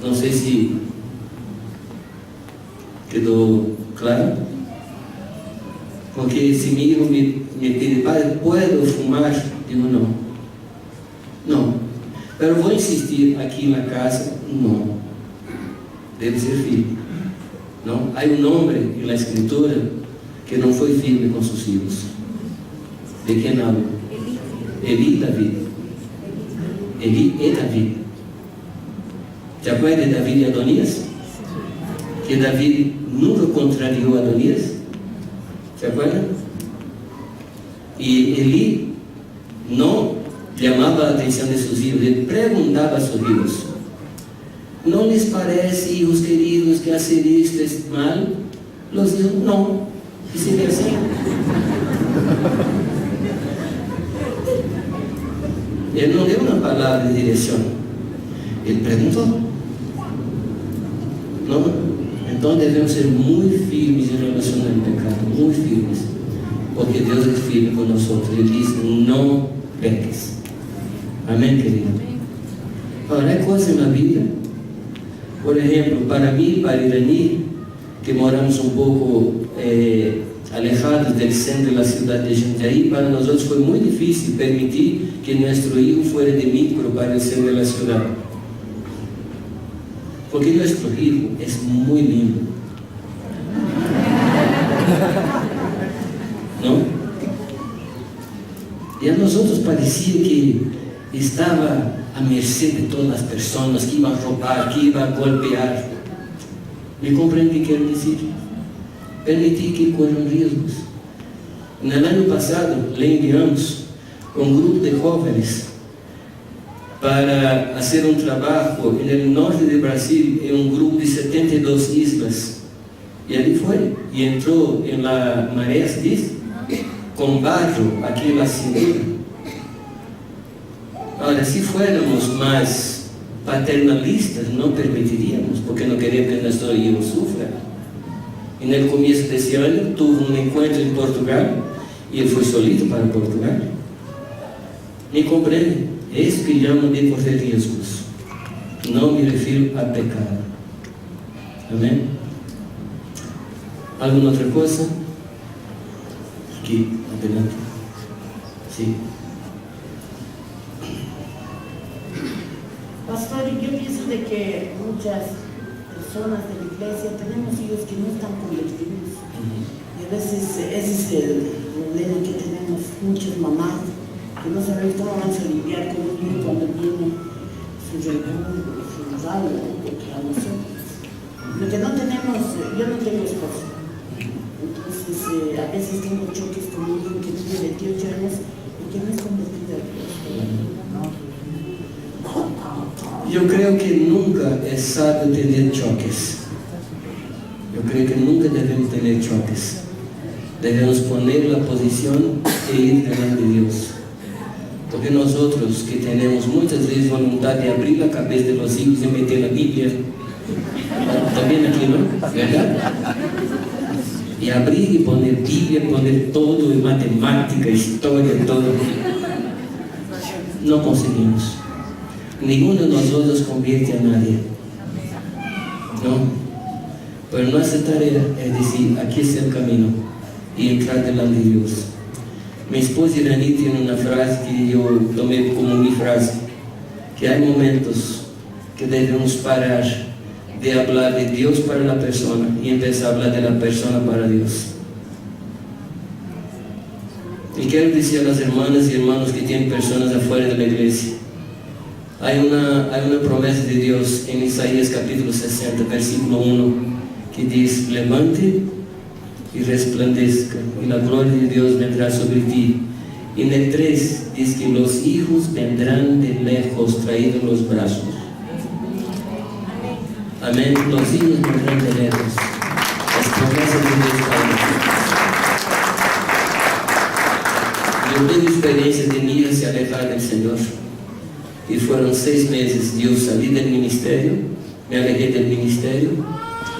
No sé si quedó claro. Porque si mi hijo me pide, padre, ¿puedo fumar? Digo, no. No. Pero voy a insistir aquí en la casa, no. Debe ser firme. ¿No? Hay un hombre en la escritura que no fue firme con sus hijos. ¿De quién hablo? Elí David. Elí es David. ¿Te acuerdas de David y Adonías? Que David nunca contrarió a Adonías. ¿Se acuerdan? Y Elí no llamaba la atención de sus hijos, le preguntaba a sus hijos: ¿no les parece, hijos queridos, que hacer esto es mal? Los hijos, no. Y se ve así. Él no dio una palabra de dirección. Él preguntó. ¿No? Entonces debemos ser muy firmes en relación al pecado, muy firmes. Porque Dios es firme con nosotros. Él dice, no peques. Amén, querido. Ahora, hay cosas en la vida. Por ejemplo, para mí, para Iraní, que moramos un poco alejados del centro de la ciudad de Jundiaí, para nosotros fue muy difícil permitir que nuestro hijo fuera de micro para el centro de la ciudad. Porque nuestro hijo es muy lindo. ¿No? Y a nosotros parecía que estaba a merced de todas las personas, que iban a robar, que iban a golpear. ¿Me comprende qué quiero decir? Permitir que corran riesgos. En el año pasado le enviamos un grupo de jóvenes para hacer un trabajo en el norte de Brasil, en un grupo de 72 islas. Y allí fue, y entró en la marea, ¿dice? Con barro aquí en la cintura. Ahora, si fuéramos más paternalistas, no permitiríamos, porque no queríamos que nuestro hijo sufra. En el comienzo de ese año tuvo un encuentro en Portugal, y él fue solito para Portugal. ¿Me comprende? Es que llamo de correr riesgos. No me refiero a pecado. Amén. ¿Alguna otra cosa? Aquí, adelante. Sí. Pastor, yo pienso de que muchas personas de la iglesia tenemos hijos que no están convertidos. Y a veces ese es el problema que tenemos muchas mamás, que no sabemos cómo vamos a lidiar con un niño cuando viene su recuerdo, su rabia contra nosotros. Lo que no tenemos, yo no tengo esposo. Entonces, a veces tengo choques con un hijo que tiene 28 años y que no es convertido a Dios. Yo creo que nunca es sabio tener choques. Yo creo que nunca debemos tener choques. Debemos poner la posición e ir delante de Dios. Porque nosotros que tenemos muchas veces voluntad de abrir la cabeza de los hijos y meter la Biblia, también aquí, ¿no? ¿Verdad? Y abrir y poner Biblia, poner todo, en matemática, historia, todo. No conseguimos. Ninguno de nosotros convierte a nadie, ¿no? Pero nuestra tarea es decir, aquí es el camino y entrar delante de Dios. Mi esposa Iraní tiene una frase que yo tomé como mi frase, que hay momentos que debemos parar de hablar de Dios para la persona y empezar a hablar de la persona para Dios. Y quiero decir a las hermanas y hermanos que tienen personas afuera de la iglesia, hay una promesa de Dios en Isaías capítulo 60, versículo 1, que dice: levante y resplandezca, y la gloria de Dios vendrá sobre ti. Y en el 3 dice que los hijos vendrán de lejos, traídos en los brazos. Amén. Los hijos vendrán de lejos. Las promesas de Dios para nosotros. Yo tengo experiencias de mi hija se alejar del Señor. Y fueron 6 meses. Yo salí del ministerio, me alejé del ministerio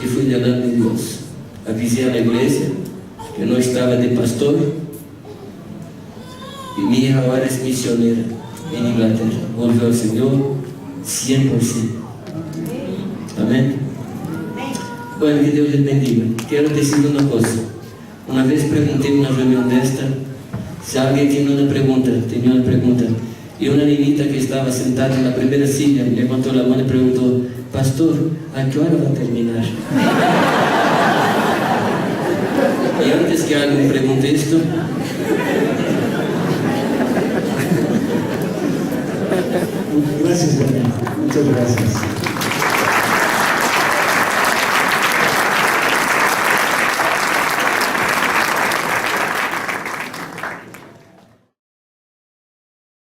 y fui delante de Dios. Avisé a la iglesia que no estaba de pastor, y mi hija ahora es misionera en Inglaterra. Volvió al Señor 100%. Amén. Bueno, que Dios les bendiga. Quiero decir una cosa. Una vez pregunté en una reunión de esta, si alguien tenía una pregunta, y una niñita que estaba sentada en la primera silla levantó la mano y preguntó, pastor, ¿a qué hora va a terminar? Y antes que alguien pregunte esto, gracias, Daniel. Muchas gracias.